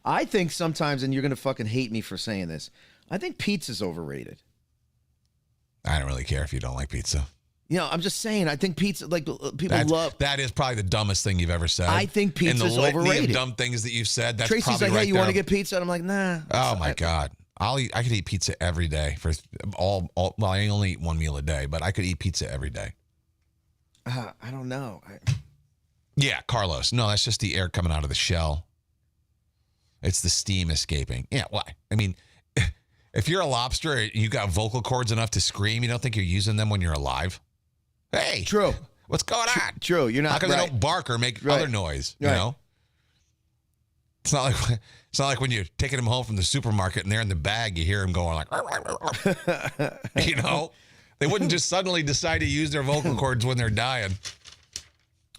I think sometimes, and you're gonna fucking hate me for saying this, I think pizza's overrated. I don't really care if you don't like pizza. I'm just saying. I think pizza, people love. That is probably the dumbest thing you've ever said. I think pizza's overrated. Of dumb things that you've said. That's Tracy's probably like, right hey, you there. want to get pizza? And I'm like, nah. Oh my God, I could eat pizza every day for all. Well, I only eat one meal a day, but I could eat pizza every day. I don't know. Yeah, Carlos. No, that's just the air coming out of the shell. It's the steam escaping. Yeah, why? I mean, if you're a lobster and you got vocal cords enough to scream, you don't think you're using them when you're alive? Hey, true. What's going on? True, you're not. How come they don't bark or make other noise? You know, it's not like when you're taking them home from the supermarket and they're in the bag. You hear them going like, they wouldn't just suddenly decide to use their vocal cords when they're dying.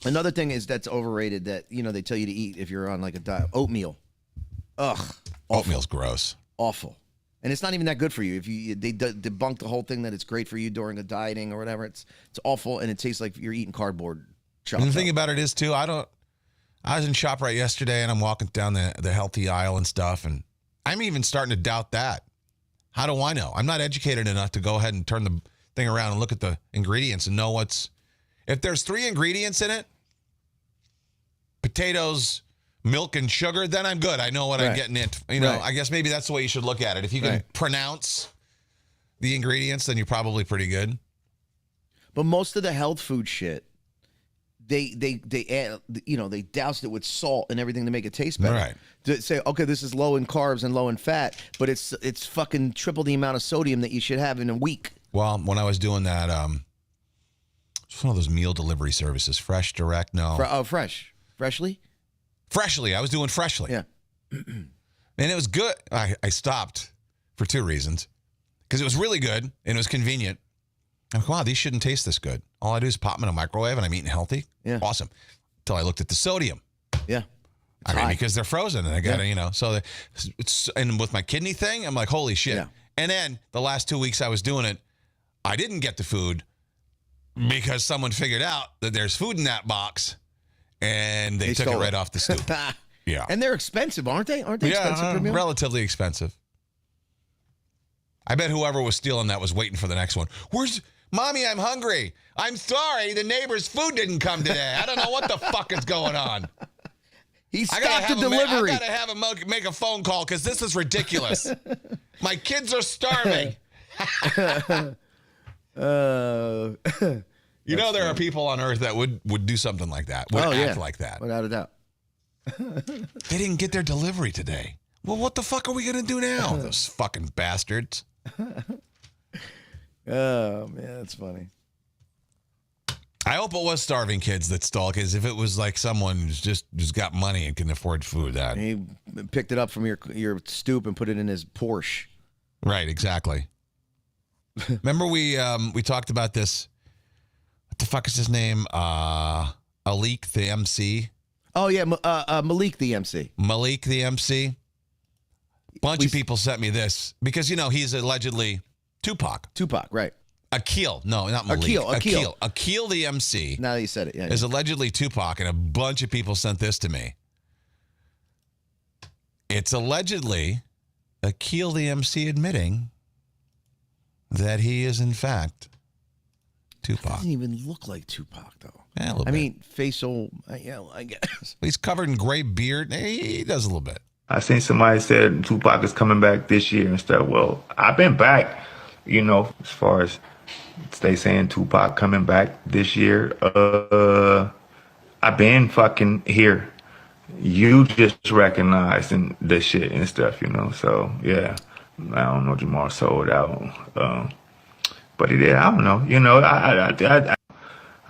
Another thing is that's overrated. That they tell you to eat if you're on a diet. Oatmeal. Ugh. Oatmeal's gross. Awful. And it's not even that good for you. If they debunk the whole thing that it's great for you during a dieting or whatever, it's awful, and it tastes like you're eating cardboard. And the thing about it is too, I was in ShopRite yesterday, and I'm walking down the healthy aisle and stuff, and I'm even starting to doubt that. How do I know? I'm not educated enough to go ahead and turn the thing around and look at the ingredients and know if there's 3 ingredients in it, potatoes, milk, and sugar, then I'm good. I know what I'm getting into. I guess maybe that's the way you should look at it. If you can pronounce the ingredients, then you're probably pretty good. But most of the health food shit, they add, they doused it with salt and everything to make it taste better. Right. To say, okay, this is low in carbs and low in fat, but it's fucking triple the amount of sodium that you should have in a week. Well, when I was doing that, it's one of those meal delivery services, Fresh Direct. No, Freshly. I was doing Freshly. Yeah. And it was good. I stopped for two reasons. Because it was really good and it was convenient. I'm like, wow, these shouldn't taste this good. All I do is pop them in a microwave and I'm eating healthy. Yeah. Awesome. Until I looked at the sodium. Yeah. Because they're frozen and I got to, so and with my kidney thing, I'm like, holy shit. Yeah. And then the last 2 weeks I was doing it, I didn't get the food because someone figured out that there's food in that box and they took it right off the stoop. Yeah. And they're expensive, aren't they? Aren't they expensive per meal? Relatively expensive. I bet whoever was stealing that was waiting for the next one. Mommy, I'm hungry. I'm sorry, the neighbor's food didn't come today. I don't know what the fuck is going on. He stopped the delivery. I gotta have him make a phone call because this is ridiculous. My kids are starving. There are people on Earth that would do something like that. Would act like that. Without a doubt. They didn't get their delivery today. Well, what the fuck are we gonna do now? Those fucking bastards. Oh man, that's funny. I hope it was starving kids that stole, because if it was like someone who's just got money and can afford food, that he picked it up from your stoop and put it in his Porsche. Right, exactly. Remember we talked about this. What the fuck is his name? Alik the MC. Oh yeah, Malik the MC. Malik the MC. Bunch of people sent me this because he's allegedly Tupac. Tupac, right? Akil, no, not Malik. Akil the MC. Now that you said it, is allegedly Tupac, and a bunch of people sent this to me. It's allegedly Akil the MC admitting that he is in fact Tupac. Doesn't even look like Tupac though. Yeah, a little I bit. mean, facial. I guess he's covered in gray beard. He does a little bit. I seen somebody said Tupac is coming back this year and stuff. Well, I've been back, as far as they saying Tupac coming back this year. I've been fucking here. You just recognizing the shit and stuff, So, yeah, I don't know, Jamar sold out. But he did. I don't know.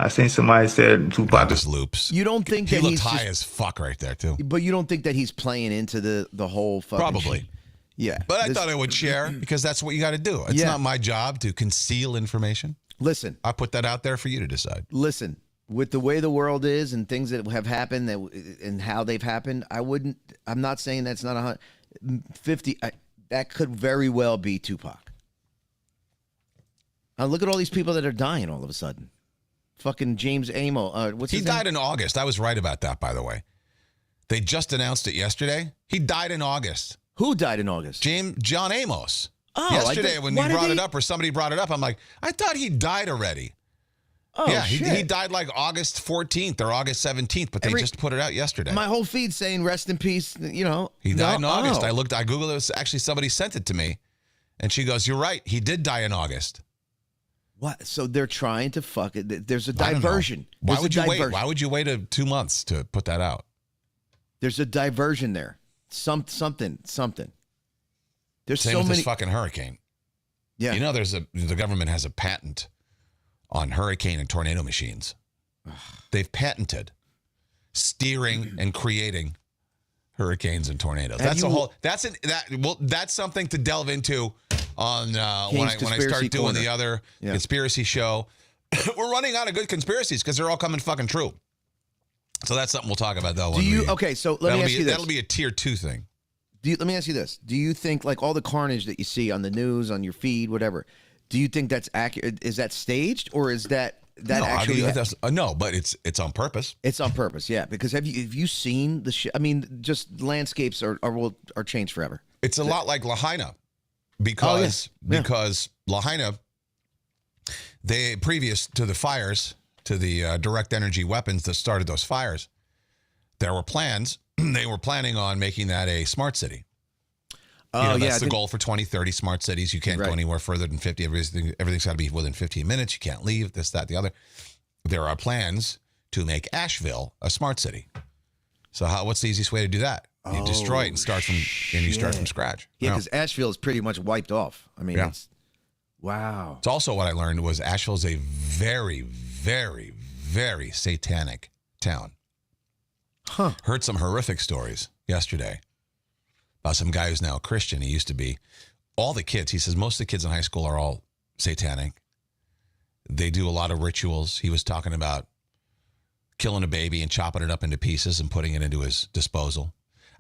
I seen somebody said Tupac just loops. You don't think he that looked he's high as fuck right there too? But you don't think that he's playing into the whole fucking probably. shit? Yeah. But I thought I would share because that's what you got to do. It's not my job to conceal information. Listen, I put that out there for you to decide. Listen, with the way the world is and things that have happened and how they've happened, I'm not saying that's not 150. That could very well be Tupac. Look at all these people that are dying all of a sudden. Fucking James Amo. He died in August. I was right about that, by the way. They just announced it yesterday. He died in August. Who died in August? John Amos. Oh, yesterday when you brought it up or somebody brought it up, I'm like, I thought he died already. Oh, yeah, shit. He died like August 14th or August 17th, but they just put it out yesterday. My whole feed's saying rest in peace, He died in August. I Googled it. Actually, somebody sent it to me, and she goes, you're right. He did die in August. What? So they're trying to fuck it. There's a diversion. Why would you wait? Why would you wait 2 months to put that out? There's a diversion there. Something. There's Same so with many. this fucking hurricane. Yeah. The government has a patent on hurricane and tornado machines. They've patented steering and creating hurricanes and tornadoes. That's something to delve into on when I start doing the other conspiracy show. We're running out of good conspiracies because they're all coming fucking true. So that's something we'll talk about though. Okay, so let me ask you this. That'll be a tier 2 thing. Let me ask you this. Do you think like all the carnage that you see on the news, on your feed, whatever, do you think that's accurate? Is that staged or is that actually? No, but it's on purpose. It's on purpose, yeah. Because have you seen the shit? I mean, just landscapes are changed forever. It's a lot like Lahaina because Lahaina, they previous to the fires, to the direct energy weapons that started those fires, there were plans. They were planning on making that a smart city. That's the goal for 2030, smart cities. You can't go anywhere further than 50. Everything's got to be within 15 minutes. You can't leave, this, that, the other. There are plans to make Asheville a smart city. So what's the easiest way to do that? You destroy it and start from scratch. Yeah, because Asheville is pretty much wiped off. I mean, wow. It's also what I learned was Asheville is a very, very, very satanic town. Huh. Heard some horrific stories yesterday about some guy who's now a Christian. He used to be. All the kids, he says, most of the kids in high school are all satanic. They do a lot of rituals. He was talking about killing a baby and chopping it up into pieces and putting it into his disposal.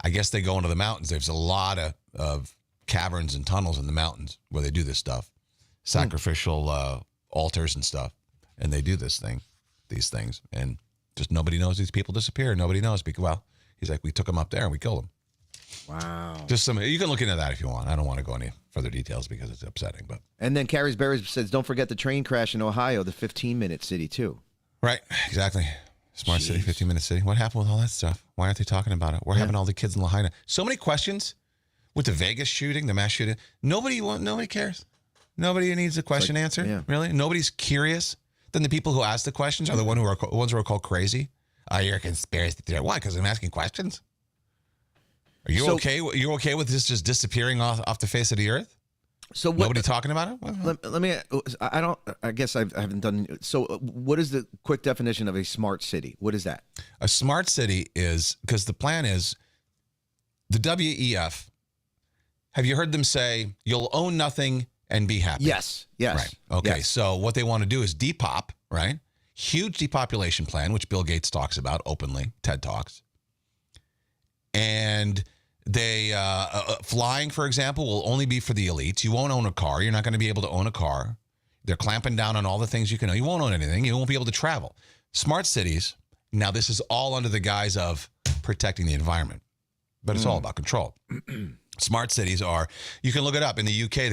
I guess they go into the mountains. There's a lot of caverns and tunnels in the mountains where they do this stuff. Sacrificial altars and stuff. And they do these things. And just nobody knows these people disappear. Nobody knows because, well, he's like, we took them up there and we killed them. Wow. Just you can look into that if you want. I don't want to go any further details because it's upsetting. But and then Carrie's Berries says, don't forget the train crash in Ohio, the 15-minute city too. Right, exactly. Smart city, 15-minute city. What happened with all that stuff? Why aren't they talking about it? We're having all the kids in Lahaina. So many questions with the Vegas shooting, the mass shooting. Nobody cares. Nobody needs a question answered. Yeah. Really, nobody's curious. Then the people who ask the questions are the ones who are called crazy. You're a conspiracy theorist. Why? Because I'm asking questions. Are you okay? You okay with this just disappearing off the face of the earth? So nobody talking about it? Let me. I guess I haven't done. So what is the quick definition of a smart city? What is that? A smart city is because the plan is the WEF. Have you heard them say you'll own nothing and be happy? Yes. Right. Okay. Yes. So what they want to do is depop. Right. Huge depopulation plan, which Bill Gates talks about openly. TED Talks. And they flying, for example, will only be for the elites. You won't own a car. You're not going to be able to own a car. They're clamping down on all the things you can own. You won't own anything. You won't be able to travel. Smart cities. Now, this is all under the guise of protecting the environment, but it's all about control. Smart cities are. You can look it up in the UK.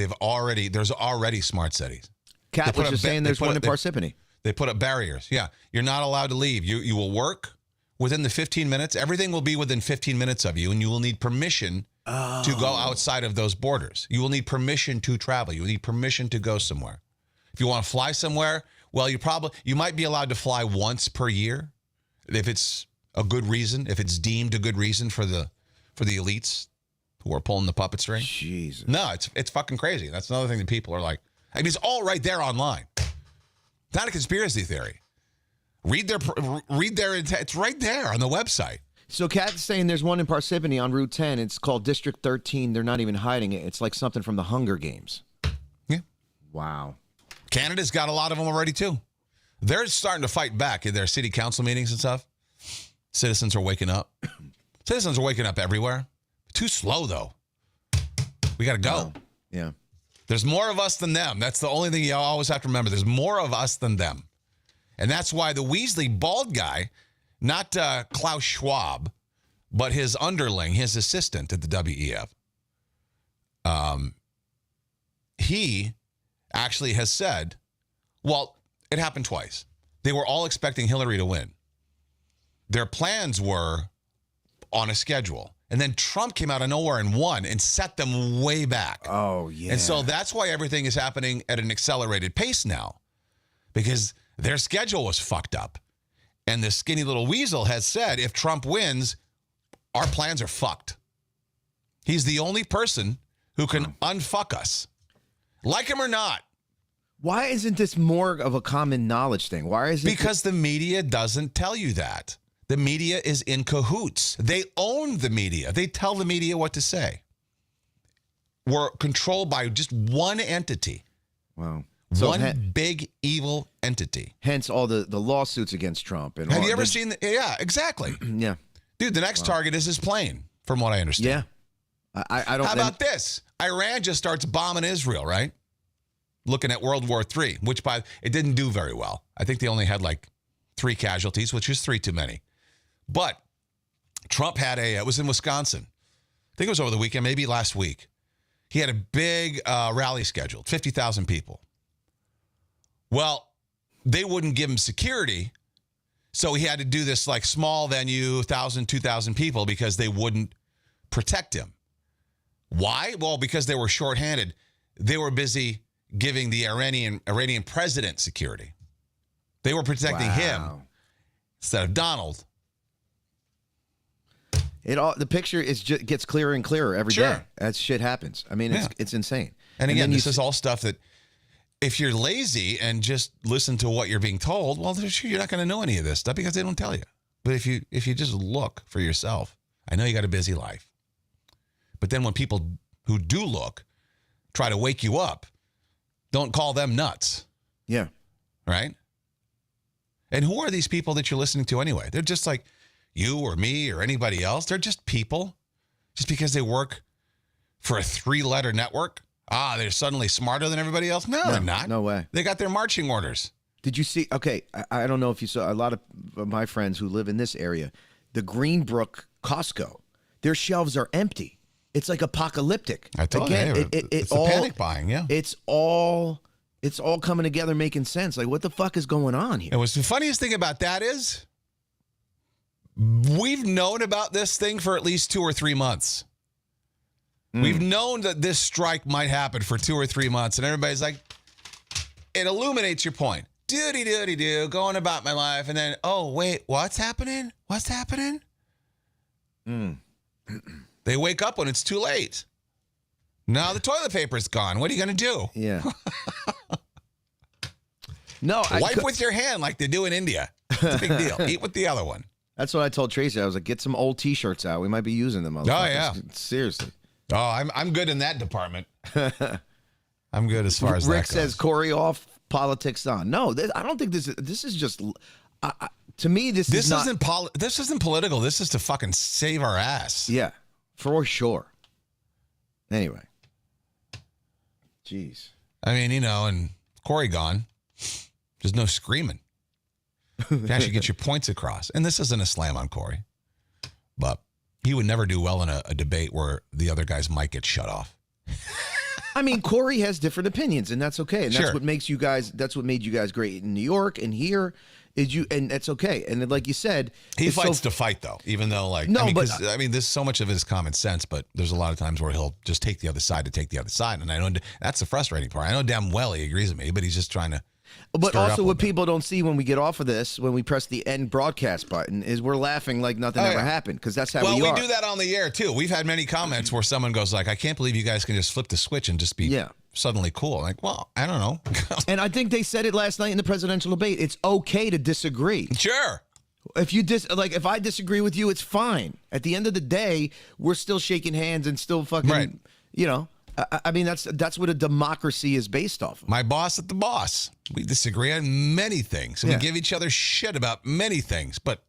There's already smart cities. Cat was just saying there's one in Parsippany. They put up barriers. Yeah, you're not allowed to leave. You will work. Within the 15 minutes, everything will be within 15 minutes of you, and you will need permission to go outside of those borders. You will need permission to travel. You will need permission to go somewhere. If you want to fly somewhere, well, you might be allowed to fly once per year if it's a good reason, if it's deemed a good reason for the elites who are pulling the puppet string. Jesus. No, it's fucking crazy. That's another thing that people are like. I mean, it's all right there online. It's not a conspiracy theory. Read their intent. It's right there on the website. So Kat's saying there's one in Parsippany on Route 10. It's called District 13. They're not even hiding it. It's like something from the Hunger Games. Yeah. Wow. Canada's got a lot of them already, too. They're starting to fight back in their city council meetings and stuff. Citizens are waking up. Citizens are waking up everywhere. Too slow, though. We got to go. Oh, yeah. There's more of us than them. That's the only thing you always have to remember. There's more of us than them. And that's why the Weasley bald guy, not Klaus Schwab, but his underling, his assistant at the WEF, he actually has said, well, it happened twice. They were all expecting Hillary to win. Their plans were on a schedule. And then Trump came out of nowhere and won and set them way back. Oh, yeah. And so that's why everything is happening at an accelerated pace now. Because their schedule was fucked up. And the skinny little weasel has said, if Trump wins, our plans are fucked. He's the only person who can unfuck us. Like him or not. Why isn't this more of a common knowledge thing? Why is it? Because the media doesn't tell you that. The media is in cahoots. They own the media. They tell the media what to say. We're controlled by just one entity. Wow. So one big evil entity. Hence all the lawsuits against Trump. And have you ever seen yeah, exactly. Yeah. Dude, the next target is his plane, from what I understand. Yeah. I don't. How about this? Iran just starts bombing Israel, right? Looking at World War III, which it didn't do very well. I think they only had like 3 casualties, which is 3 too many. But Trump had it was in Wisconsin. I think it was over the weekend, maybe last week. He had a big rally scheduled, 50,000 people. Well, they wouldn't give him security, so he had to do this like small venue, 1,000, 2,000 people, because they wouldn't protect him. Why? Well, because they were shorthanded. They were busy giving the Iranian president security. They were protecting him. instead of Donald. The picture gets clearer and clearer every day as shit happens. I mean, it's insane. And again, this is all stuff that if you're lazy and just listen to what you're being told, well, you're not going to know any of this stuff because they don't tell you. But if you just look for yourself, I know you got a busy life. But then when people who do look try to wake you up, don't call them nuts. Yeah. Right? And who are these people that you're listening to anyway? They're just like you or me or anybody else. They're just people. Just because they work for a 3-letter network, they're suddenly smarter than everybody else? No, they're not. No way. They got their marching orders. Did you see? Okay, I don't know if you saw a lot of my friends who live in this area, the Greenbrook Costco, their shelves are empty. It's like apocalyptic. I told you, it's all panic buying, yeah. It's all coming together, making sense. Like, what the fuck is going on here? And what's the funniest thing about that is we've known about this thing for at least 2 or 3 months. We've known that this strike might happen for 2 or 3 months, and everybody's like, it illuminates your point. Doody-doody-doo, going about my life, and then, oh, wait, what's happening? What's happening? They wake up when it's too late. Now the toilet paper's gone. What are you going to do? Yeah. No, Wipe with your hand like they do in India. It's a big deal. Eat with the other one. That's what I told Tracy. I was like, get some old T-shirts out. We might be using them. Oh, yeah. Seriously. Oh, I'm good in that department. I'm good as far as Rick that goes. says Corey off, politics on. No, I don't think this is just. To me, this isn't political. This is to fucking save our ass. Yeah, for sure. Anyway, jeez. I mean, and Corey gone. There's no screaming. You actually get your points across. And this isn't a slam on Corey, but he would never do well in a debate where the other guy's mic gets shut off. I mean, Corey has different opinions, and that's okay. And that's Sure. what makes you guys. That's what made you guys great in New York and here. And that's okay. And then, like you said, He it's fights to fight, though, even though, there's so much of it is common sense, but there's a lot of times where he'll just take the other side to take the other side. And I know that's the frustrating part. I know damn well he agrees with me, but he's just trying to. But stir it up also, a what bit. people don't see when we get off of this, when we press the end broadcast button, is we're laughing like nothing ever happened, because that's how Well, we are. we do that on the air, too. We've had many comments where someone goes like, I can't believe you guys can just flip the switch and just be suddenly cool. I'm like, well, I don't know. And I think they said it last night in the presidential debate. It's okay to disagree. Sure. If you if I disagree with you, it's fine. At the end of the day, we're still shaking hands and still fucking, I mean, that's what a democracy is based off of. My boss at the boss. We disagree on many things. And Yeah. we give each other shit about many things, but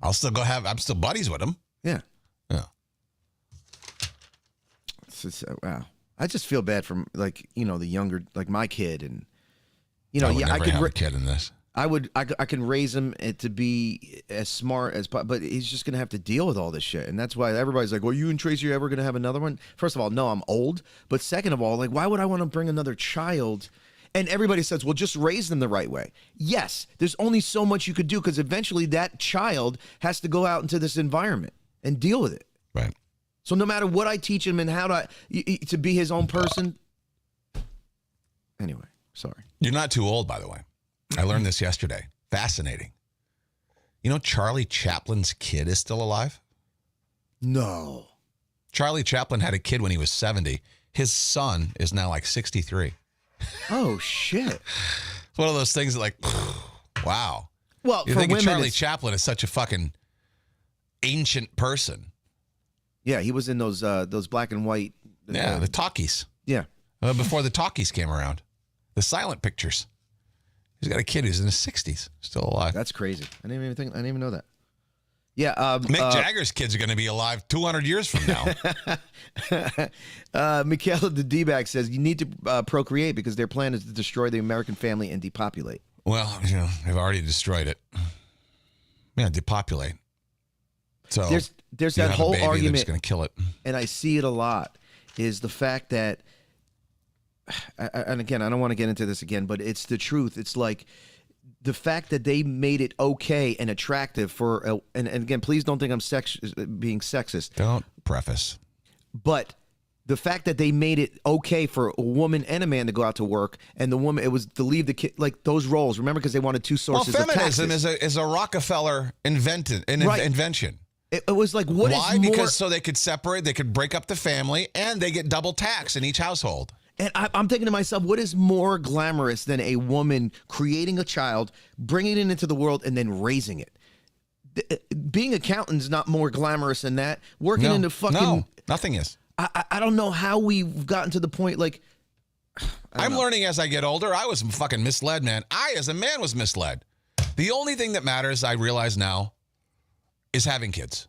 I'm still buddies with him. Yeah. Yeah. Wow. I just feel bad for the younger, like my kid, and I would never have a kid in this. I can raise him to be as smart as, but he's just going to have to deal with all this shit. And that's why everybody's like, well, you and Tracy are ever going to have another one? First of all, no, I'm old. But second of all, like, why would I want to bring another child? And everybody says, well, just raise them the right way. Yes, there's only so much you could do, because eventually that child has to go out into this environment and deal with it. Right. So no matter what I teach him and how to be his own person. Anyway, sorry. You're not too old, by the way. I learned this yesterday. Fascinating. You know, Charlie Chaplin's kid is still alive? No. Charlie Chaplin had a kid when he was 70. His son is now like 63. Oh, shit. It's one of those things that, like, wow. Well, you for think women, Charlie Chaplin is such a fucking ancient person. Yeah, he was in those black and white. The talkies. Yeah. Before the talkies came around. The silent pictures. He's got a kid who's in his 60s, still alive. That's crazy. I didn't even know that. Yeah. Mick Jagger's kids are going to be alive 200 years from now. Michaela the D-bag says you need to procreate because their plan is to destroy the American family and depopulate. Well, they've already destroyed it. Yeah, depopulate. So there's that whole argument that's going to kill it. And I see it a lot, is the fact that, and again, I don't want to get into this again, but it's the truth. It's like the fact that they made it okay and attractive for, and again, please don't think I'm being sexist. Don't preface. But the fact that they made it okay for a woman and a man to go out to work, and the woman, it was to leave the kid, like those roles. Remember, because they wanted two sources of taxes. Feminism is a Rockefeller invention. It was like, what Why? is more? Because so they could separate, they could break up the family, and they get double tax in each household. And I'm thinking to myself, what is more glamorous than a woman creating a child, bringing it into the world, and then raising it? Being accountant is not more glamorous than that. Working in the fucking... No, nothing is. I don't know how we've gotten to the point, like... I'm learning as I get older. I was fucking misled, man. I, as a man, was misled. The only thing that matters, I realize now, is having kids.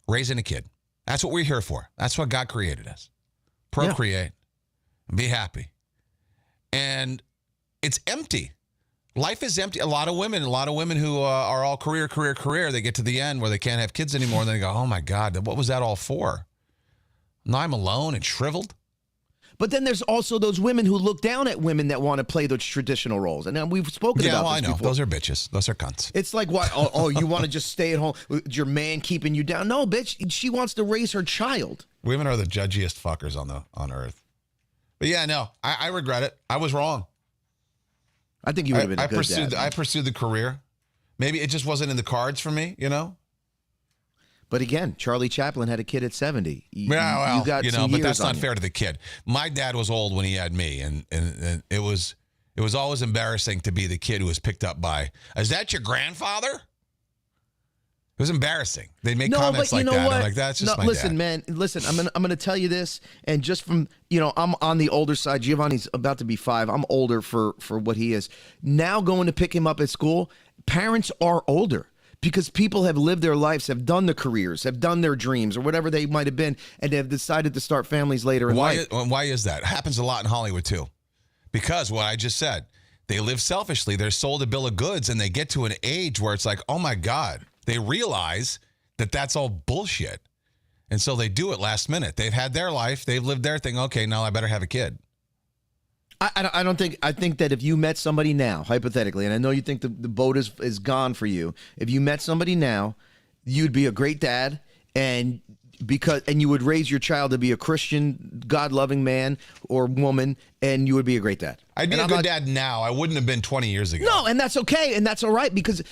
Raising a kid. That's what we're here for. That's what God created us. Procreate. And be happy. And it's empty. Life is empty. A lot of women who are all career, they get to the end where they can't have kids anymore, and they go, oh my God, what was that all for? Now I'm alone and shriveled. But then there's also those women who look down at women that want to play those traditional roles. And we've spoken about this I know. before. Those are bitches. Those are cunts. It's like, why? Oh, you want to just stay at home? Your man keeping you down? No, bitch. She wants to raise her child. Women are the judgiest fuckers on earth. But yeah, no, I regret it. I was wrong. I think you would have been a good dad. I pursued the career. Maybe it just wasn't in the cards for me, you know? But again, Charlie Chaplin had a kid at 70. But that's not fair to the kid. My dad was old when he had me, and it was always embarrassing to be the kid who was picked up by, is that your grandfather? It was embarrassing. They'd make comments like that. I'm like, that's just my listen, dad. man. Listen, I'm gonna tell you this, and just from I'm on the older side. Giovanni's about to be 5. I'm older for what he is. Now going to pick him up at school, parents are older because people have lived their lives, have done the careers, have done their dreams, or whatever they might have been, and have decided to start families later in life. Why is that? It happens a lot in Hollywood too, because what I just said, they live selfishly. They're sold a bill of goods, and they get to an age where it's like, oh my God. They realize that that's all bullshit. And so they do it last minute. They've had their life. They've lived their thing. Okay, now I better have a kid. I think that if you met somebody now, hypothetically, and I know you think the boat is gone for you. If you met somebody now, you'd be a great dad, and you would raise your child to be a Christian, God-loving man or woman, and you would be a great dad. I'd be a good dad now. I wouldn't have been 20 years ago. No, and that's okay, and that's all right, because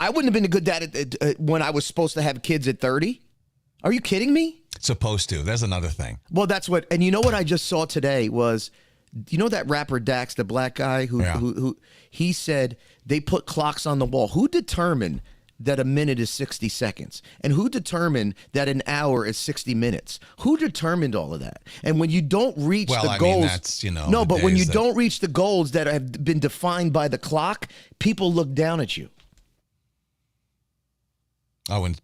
I wouldn't have been a good dad when I was supposed to have kids at 30. Are you kidding me? Supposed to. There's another thing. Well, that's what. And you know what I just saw today was, you know that rapper Dax, the black guy who he said they put clocks on the wall. Who determined that a minute is 60 seconds? And who determined that an hour is 60 minutes? Who determined all of that? And when you don't reach the goals, that's, no, but when you don't reach the goals that have been defined by the clock, people look down at you. I wouldn't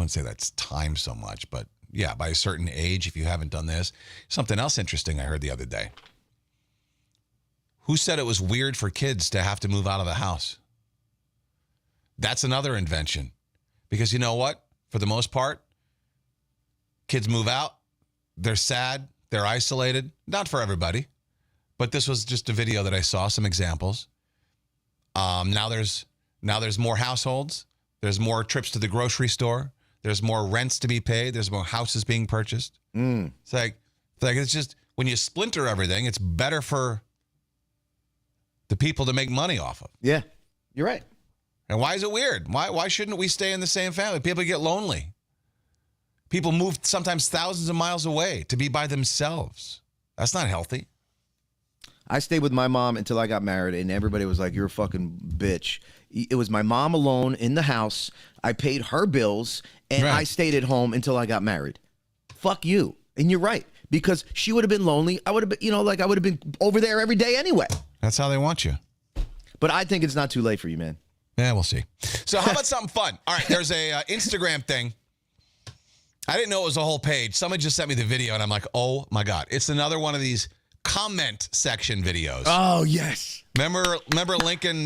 say that's time so much, but yeah, by a certain age, if you haven't done this. Something else interesting I heard the other day. Who said it was weird for kids to have to move out of the house? That's another invention. Because you know what? For the most part, kids move out, they're sad, they're isolated. Not for everybody, but this was just a video that I saw, some examples. Now there's more households. There's more trips to the grocery store. There's more rents to be paid. There's more houses being purchased. It's like it's just, when you splinter everything, it's better for the people to make money off of. Yeah, you're right. And why is it weird? Why shouldn't we stay in the same family? People get lonely. People move sometimes thousands of miles away to be by themselves. That's not healthy. I stayed with my mom until I got married, and everybody was like, you're a fucking bitch. It was my mom alone in the house. I paid her bills, and I stayed at home until I got married. Fuck you. And you're right, because she would have been lonely. I would have been, I would have been over there every day anyway. That's how they want you. But I think it's not too late for you, man. Yeah, we'll see. So how about something fun? All right, there's a Instagram thing. I didn't know it was a whole page. Somebody just sent me the video, and I'm like, oh, my God. It's another one of these comment section videos. Oh, yes. Remember Lincoln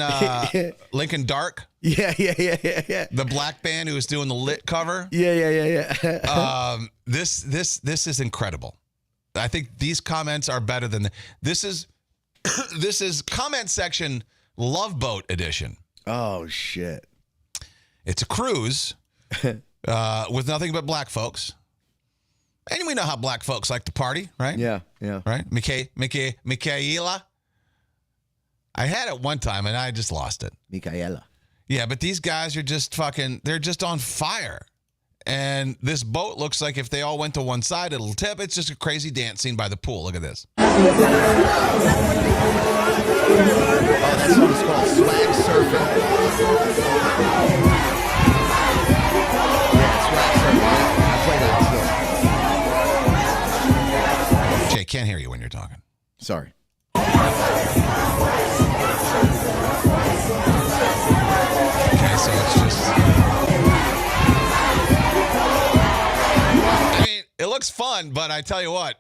Dark? Yeah. The black band who was doing the lit cover? Yeah. This is incredible. I think these comments are better than this is comment section Love Boat edition. Oh shit. It's a cruise with nothing but black folks. And we know how black folks like to party, right? Yeah. Right? Michaela. I had it one time, and I just lost it. Michaela. Yeah, but these guys are just they're just on fire. And this boat looks like if they all went to one side, it'll tip. It's just a crazy dance scene by the pool. Look at this. Oh, that song is called Swag Surfing. Yeah, Swag Surfing. I play that still. Jay, can't hear you when you're talking. Sorry. Okay, so it's just... It looks fun, but I tell you what,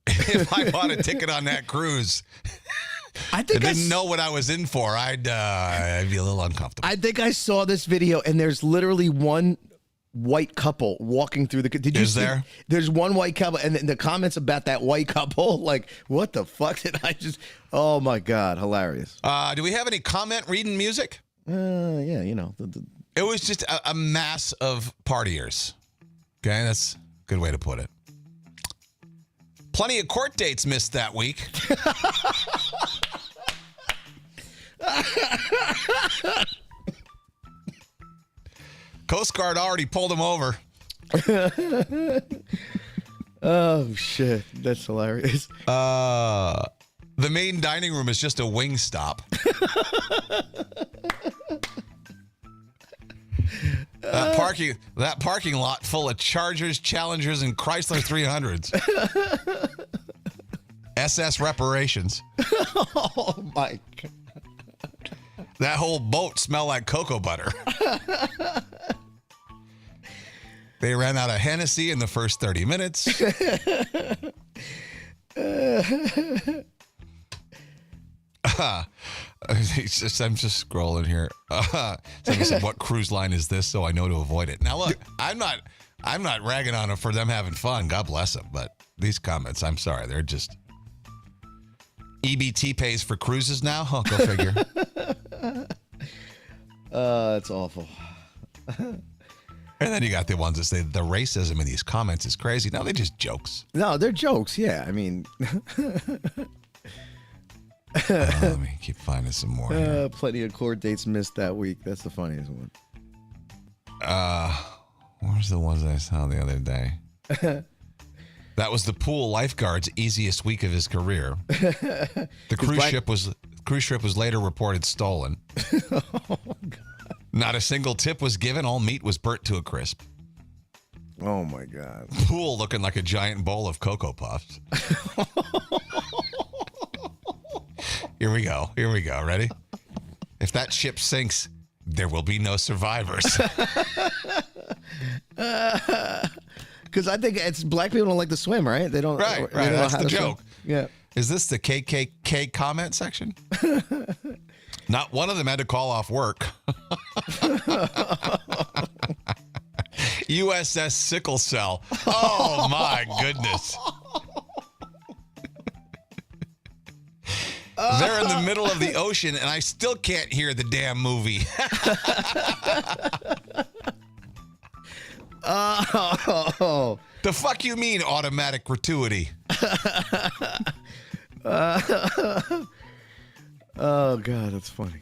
if I bought a ticket on that cruise, I didn't know what I was in for, I'd be a little uncomfortable. I think I saw this video, and there's literally one white couple walking through the... Did you see? There? There's one white couple, and the comments about that white couple, like, what the fuck did I just... Oh, my God, hilarious. Do we have any comment reading music? Yeah, you know. It was just a mass of partiers. Okay, that's a good way to put it. Plenty of court dates missed that week. Coast Guard already pulled him over. Oh, shit. That's hilarious. The main dining room is just a wing stop. That parking lot full of Chargers, Challengers, and Chrysler 300s. SS reparations. Oh, my God. That whole boat smelled like cocoa butter. They ran out of Hennessy in the first 30 minutes. I'm just scrolling here. Somebody said, "What cruise line is this?" So I know to avoid it. Now look, I'm not ragging on them for them having fun. God bless them. But these comments, I'm sorry, they're just EBT pays for cruises now. Oh, go figure. It's awful. And then you got the ones that say the racism in these comments is crazy. No, they're just jokes. No, they're jokes. Yeah, I mean. Let me keep finding some more here. Plenty of court dates missed that week. That's the funniest one. Where's the ones I saw the other day? That was the pool lifeguard's easiest week of his career. The cruise ship was later reported stolen. Oh, God. Not a single tip was given. All meat was burnt to a crisp. Oh, my God. Pool looking like a giant bowl of Cocoa Puffs. Here we go. Ready? If that ship sinks, there will be no survivors. Because I think it's black people don't like to swim, right? They don't. Right. They don't know That's how the to swim. joke. Yeah. Is this the KKK comment section? Not one of them had to call off work. USS Sickle Cell. Oh, my goodness. They're in the middle of the ocean, and I still can't hear the damn movie. Oh. The fuck you mean automatic gratuity? Oh, God, that's funny.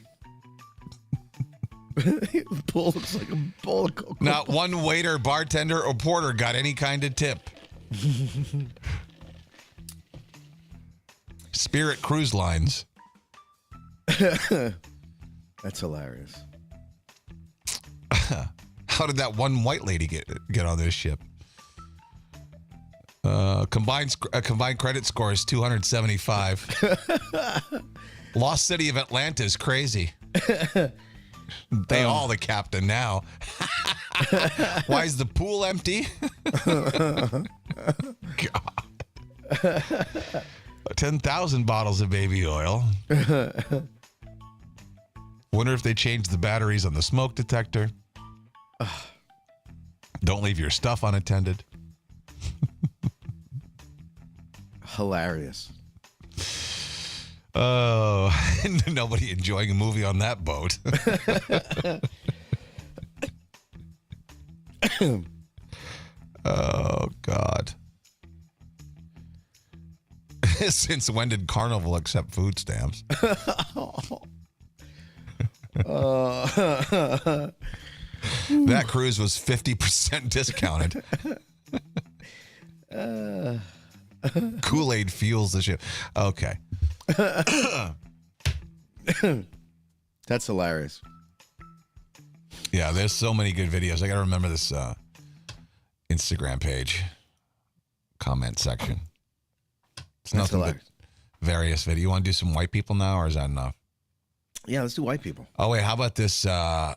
The pool looks like a bowl of Cocoa Not Puffs. one waiter, bartender, or porter got any kind of tip. Spirit Cruise Lines. That's hilarious. How did that one white lady get on this ship? Combined credit score is 275. Lost City of Atlanta is crazy. They all the captain now. Why is the pool empty? God. 10,000 bottles of baby oil. Wonder if they changed the batteries on the smoke detector. Don't leave your stuff unattended. Hilarious. Oh, nobody enjoying a movie on that boat. Oh, Since when did Carnival accept food stamps? That cruise was 50% discounted. Kool-Aid fuels the ship. Okay. That's hilarious. Yeah, there's so many good videos. I got to remember this Instagram page comment section. It's That's nothing but hilarious. various video. You want to do some white people now, or is that enough? Yeah, let's do white people. Oh, wait, how about this? I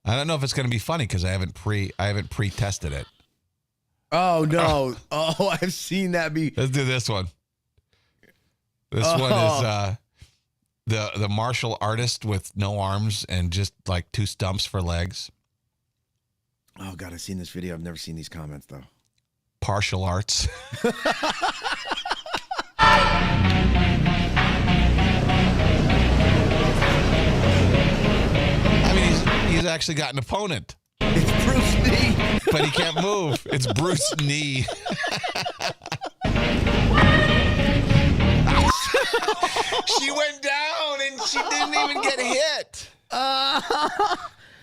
don't know if it's going to be funny because I haven't pre-tested it. Oh, no. Oh, I've seen that be. Let's do this one. This one is the martial artist with no arms and just like two stumps for legs. Oh, God, I've seen this video. I've never seen these comments, though. Partial arts. I mean, he's actually got an opponent. It's Bruce Lee. But he can't move. It's Bruce Lee. She went down and she didn't even get hit.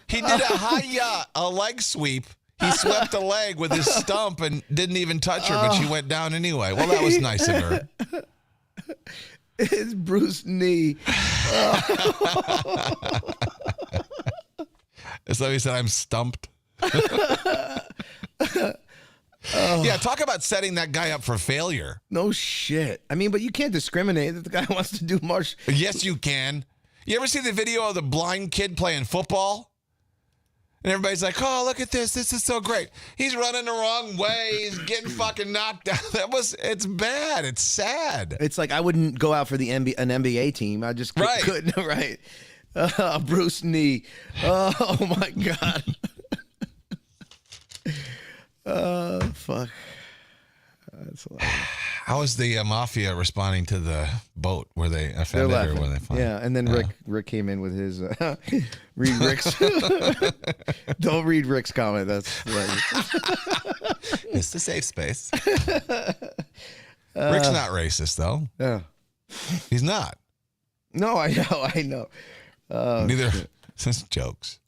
He did a hiya, a leg sweep. He swept a leg with his stump and didn't even touch her, but she went down anyway. Well, that was nice of her. It's Bruce Lee. So he said, I'm stumped. Yeah, talk about setting that guy up for failure. No shit. I mean, but you can't discriminate if the guy wants to do martial. Yes, you can. You ever see the video of the blind kid playing football? And everybody's like, oh, look at this. This is so great. He's running the wrong way. He's getting fucking knocked down. It's bad. It's sad. It's like I wouldn't go out for an NBA team. I just couldn't. Right. Bruce Lee. Oh, my God. Fuck. That's hilarious. How is the mafia responding to the boat? Were they They're offended or laughing. were they fine? Yeah, and then Rick came in with his read Rick's. Don't read Rick's comment. That's It's the safe space. Rick's not racist though. Yeah, he's not. No, I know. Neither. Shit. Since jokes.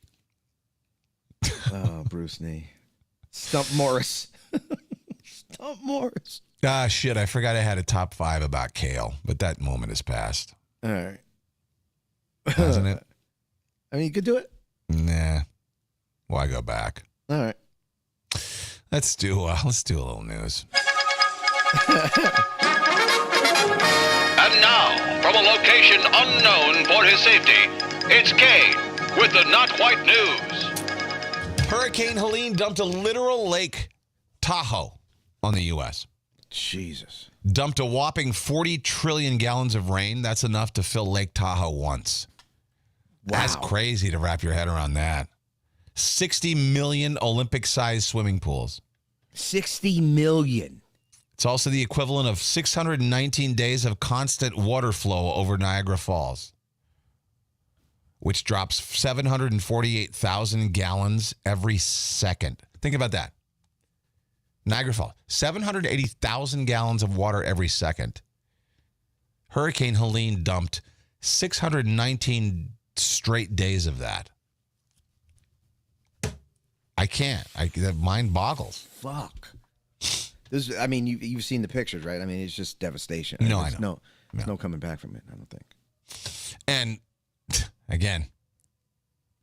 Oh, Bruce Lee. Stump Morris. Stump Morris. Ah, shit. I forgot I had a top 5 about kale, but that moment has passed. All right. Hasn't it? I mean, you could do it. Nah. Why go back? All right. Let's do a little news. And now, from a location unknown for his safety, it's Kane with the Not Quite News. Hurricane Helene dumped a literal Lake Tahoe on the U.S. Jesus. Dumped a whopping 40 trillion gallons of rain. That's enough to fill Lake Tahoe once. Wow. That's crazy to wrap your head around that. 60 million Olympic-sized swimming pools. 60 million. It's also the equivalent of 619 days of constant water flow over Niagara Falls, which drops 748,000 gallons every second. Think about that. Niagara Falls, 780,000 gallons of water every second. Hurricane Helene dumped 619 straight days of that. I can't. That mind boggles. Fuck. I mean, you've seen the pictures, right? I mean, it's just devastation. No, There's I know. There's no coming back from it, I don't think. And again,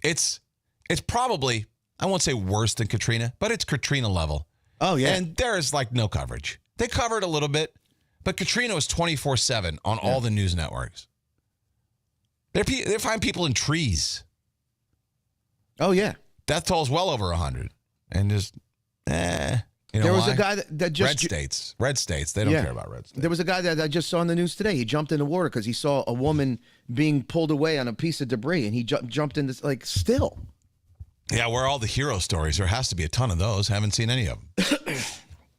it's probably, I won't say worse than Katrina, but it's Katrina level. Oh, yeah. And there is like no coverage. They covered a little bit, but Katrina was 24/7 on all the news networks. They find people in trees. Oh, yeah. Death toll's well over 100. And just, you know There was why? a guy that just... Red states. They don't care about red states. There was a guy that I just saw on the news today. He jumped in the water because he saw a woman being pulled away on a piece of debris, and he jumped in this, like, still. Yeah, where are all the hero stories? There has to be a ton of those. Haven't seen any of them.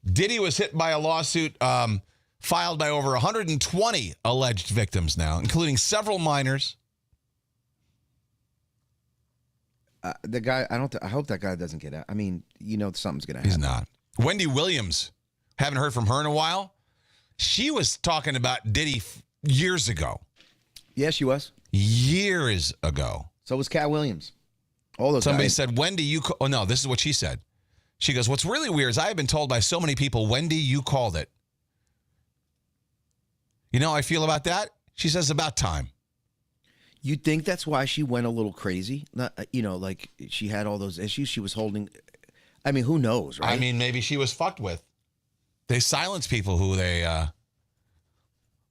Diddy was hit by a lawsuit filed by over 120 alleged victims now, including several minors. The guy, I hope that guy doesn't get out. I mean, something's going to happen. He's not. Wendy Williams Haven't heard from her in a while. She was talking about Diddy years ago. Yeah, she was. Years ago. So was Cat Williams. All those Somebody guys. said, Wendy, you... Oh, no, this is what she said. She goes, what's really weird is I have been told by so many people, Wendy, you called it. You know how I feel about that? She says, about time. You think that's why she went a little crazy? Not, like she had all those issues she was holding. I mean, who knows, right? I mean, maybe she was fucked with. They silence people who they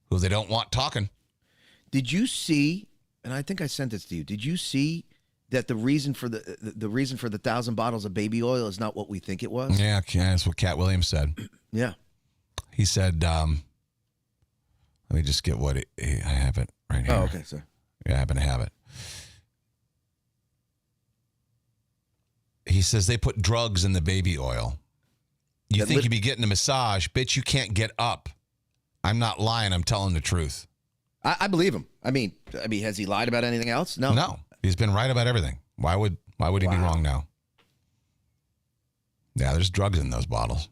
don't want talking. Did you see, and I think I sent this to you, did you see that the reason for the reason for the 1,000 bottles of baby oil is not what we think it was? Yeah, that's what Cat Williams said. Yeah. He said, let me just get what I have it right here. Oh, okay, sir. Yeah, I happen to have it. He says they put drugs in the baby oil. You think you'd be getting a massage. Bitch, you can't get up. I'm not lying. I'm telling the truth. I believe him. I mean, has he lied about anything else? No. No. He's been right about everything. Why would he be wrong now? Yeah, there's drugs in those bottles.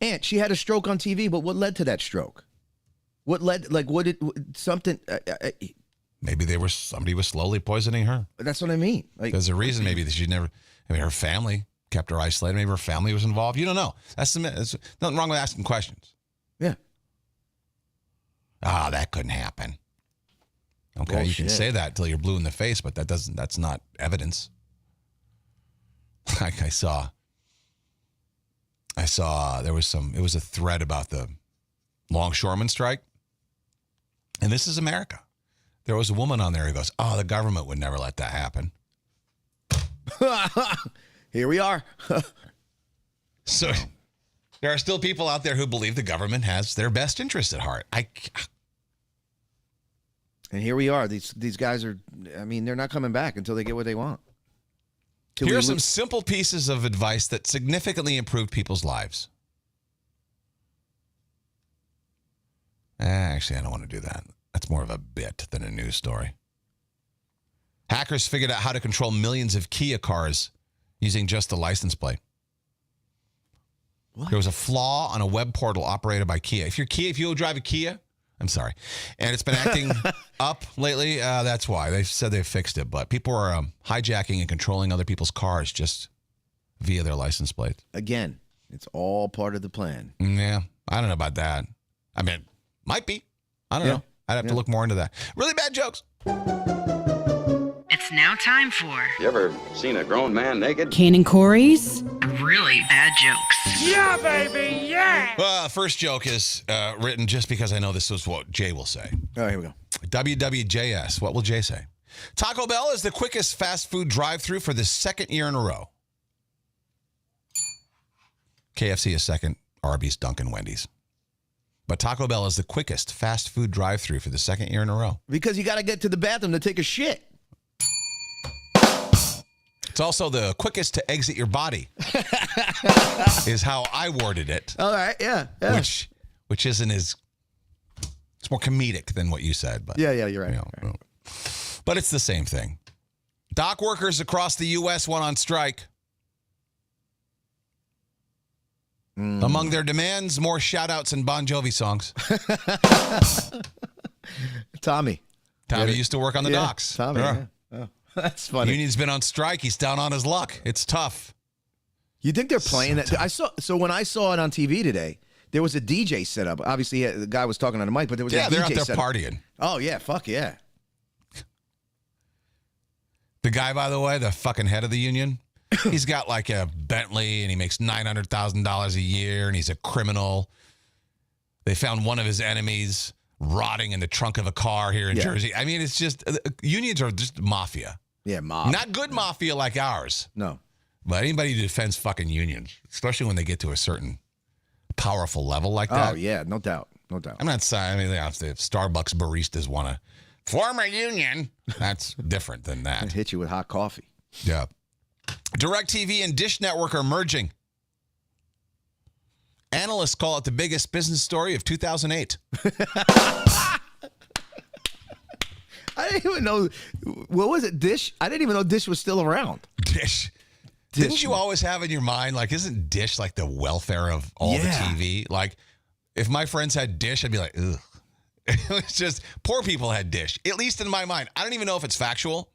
And she had a stroke on TV, but what led to that stroke? Something... Maybe somebody was slowly poisoning her. That's what I mean. There's a reason maybe that her family kept her isolated. Maybe her family was involved. You don't know. That's nothing wrong with asking questions. Yeah. That couldn't happen. Okay, you can say that till you're blue in the face, but that's not evidence. Like I saw it was a thread about the longshoreman strike. And this is America. There was a woman on there who goes, the government would never let that happen. Here we are. So there are still people out there who believe the government has their best interest at heart. And here we are. These guys are, they're not coming back until they get what they want. Here are some simple pieces of advice that significantly improved people's lives. Actually, I don't want to do that. That's more of a bit than a news story. Hackers figured out how to control millions of Kia cars using just the license plate. What? There was a flaw on a web portal operated by Kia. If you drive a Kia, I'm sorry, and it's been acting up lately, that's why. They said they fixed it, but people are hijacking and controlling other people's cars just via their license plate. Again, it's all part of the plan. Yeah, I don't know about that. I mean, might be. I don't know. I'd have to look more into that. Really bad jokes. It's now time for... You ever seen a grown man naked? Kane and Corey's Really Bad Jokes. Yeah, baby, yeah! Well, first joke is written just because I know this is what Jay will say. Oh, here we go. WWJS. What will Jay say? Taco Bell is the quickest fast food drive-thru for the second year in a row. KFC is second. Arby's, Dunkin', Wendy's. But Taco Bell is the quickest fast food drive-thru for the second year in a row. Because you got to get to the bathroom to take a shit. It's also the quickest to exit your body, is how I worded it. All right, yeah. Which isn't as... It's more comedic than what you said. But Yeah, you're right. But it's the same thing. Dock workers across the U.S. went on strike. Among their demands, more shout-outs and Bon Jovi songs. Tommy used to work on the docks. Tommy, yeah. Oh, that's funny. Union's been on strike. He's down on his luck. It's tough. You think they're playing that? So when I saw it on TV today, there was a DJ set up. Obviously, the guy was talking on the mic, but there was a DJ they're out there set up. partying. Oh, yeah. Fuck yeah. The guy, by the way, the fucking head of the union, he's got like a Bentley and he makes $900,000 a year and he's a criminal. They found one of his enemies rotting in the trunk of a car here in Jersey. I mean, it's just, unions are just mafia. Yeah, mob. Not good mafia like ours. No. But anybody who defends fucking unions, especially when they get to a certain powerful level like that. Oh, yeah, no doubt. No doubt. I'm not saying, if Starbucks baristas want to form a union, that's different than that. I'd hit you with hot coffee. Yeah. DirecTV and Dish Network are merging. Analysts call it the biggest business story of 2008. I didn't even know. What was it, Dish? I didn't even know Dish was still around. Dish. Didn't you always have in your mind, like, isn't Dish like the welfare of all the TV? Like, if my friends had Dish, I'd be like, ugh. It was just, poor people had Dish. At least in my mind. I don't even know if it's factual,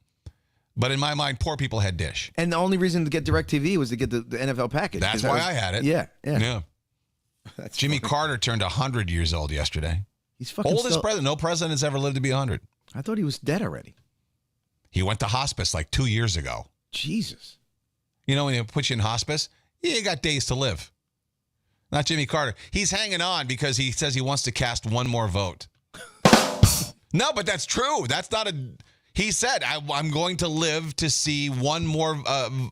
but in my mind, poor people had Dish. And the only reason to get DirecTV was to get the NFL package. That's why I had it. Yeah. Jimmy Carter turned 100 years old yesterday. He's fucking oldest president. No president's ever lived to be 100. I thought he was dead already. He went to hospice like 2 years ago. Jesus. You know, when they put you in hospice, you got days to live. Not Jimmy Carter. He's hanging on because he says he wants to cast one more vote. No, but that's true. That's not a... He said, I'm going to live to see one more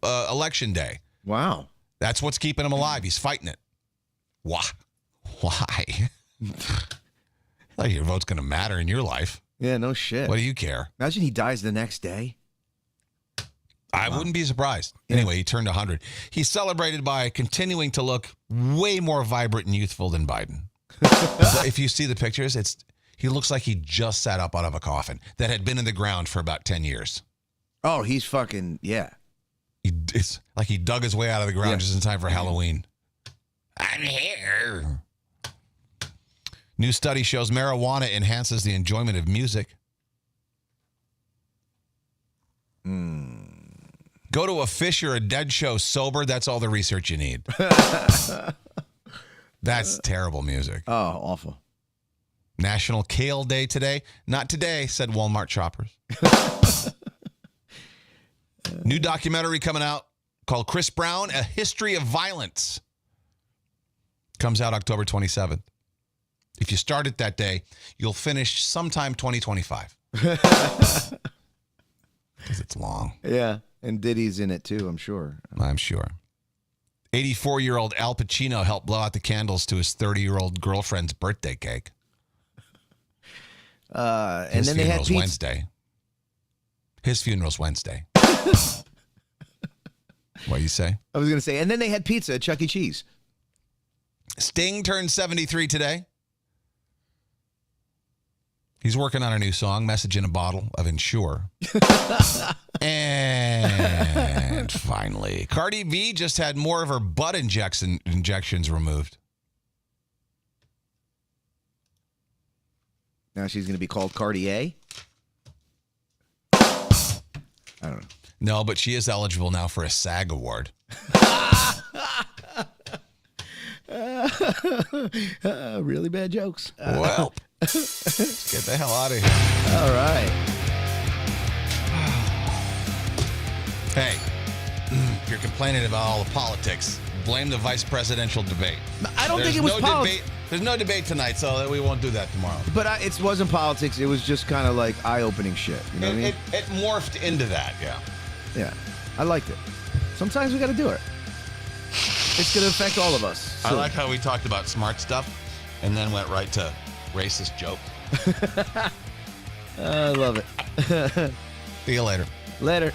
election day. Wow. That's what's keeping him alive. He's fighting it. Why? Like your vote's going to matter in your life. Yeah, no shit. What do you care? Imagine he dies the next day. I wouldn't be surprised. Anyway, he turned 100. He's celebrated by continuing to look way more vibrant and youthful than Biden. If you see the pictures, he looks like he just sat up out of a coffin that had been in the ground for about 10 years. Oh, he's fucking, yeah. It's like he dug his way out of the ground just in time for Halloween. I'm here. New study shows marijuana enhances the enjoyment of music. Go to a Fish or a Dead show sober. That's all the research you need. That's terrible music. Oh, awful. National Kale Day today. Not today, said Walmart shoppers. New documentary coming out called Chris Brown, A History of Violence. Comes out October 27th. If you start it that day, you'll finish sometime 2025. Because it's long. Yeah. And Diddy's in it too, I'm sure. I'm sure. 84-year-old Al Pacino helped blow out the candles to his 30-year-old girlfriend's birthday cake. And then they had pizza. Wednesday. His funeral's Wednesday. What you say? I was going to say, and then they had pizza at Chuck E. Cheese. Sting turned 73 today. He's working on a new song, Message in a Bottle of Ensure. And finally, Cardi B just had more of her butt injections removed. Now she's going to be called Cardi A? I don't know. No, but she is eligible now for a SAG award. Really bad jokes. Well, let's get the hell out of here. All right. Hey, if you're complaining about all the politics, blame the vice presidential debate. I don't think it was politics. There's no debate tonight, so we won't do that tomorrow. But it wasn't politics. It was just kind of like eye-opening shit. You know what I mean? It morphed into that, yeah. Yeah. I liked it. Sometimes we got to do it. It's going to affect all of us. I like how we talked about smart stuff and then went right to racist joke. I love it. See you later. Later.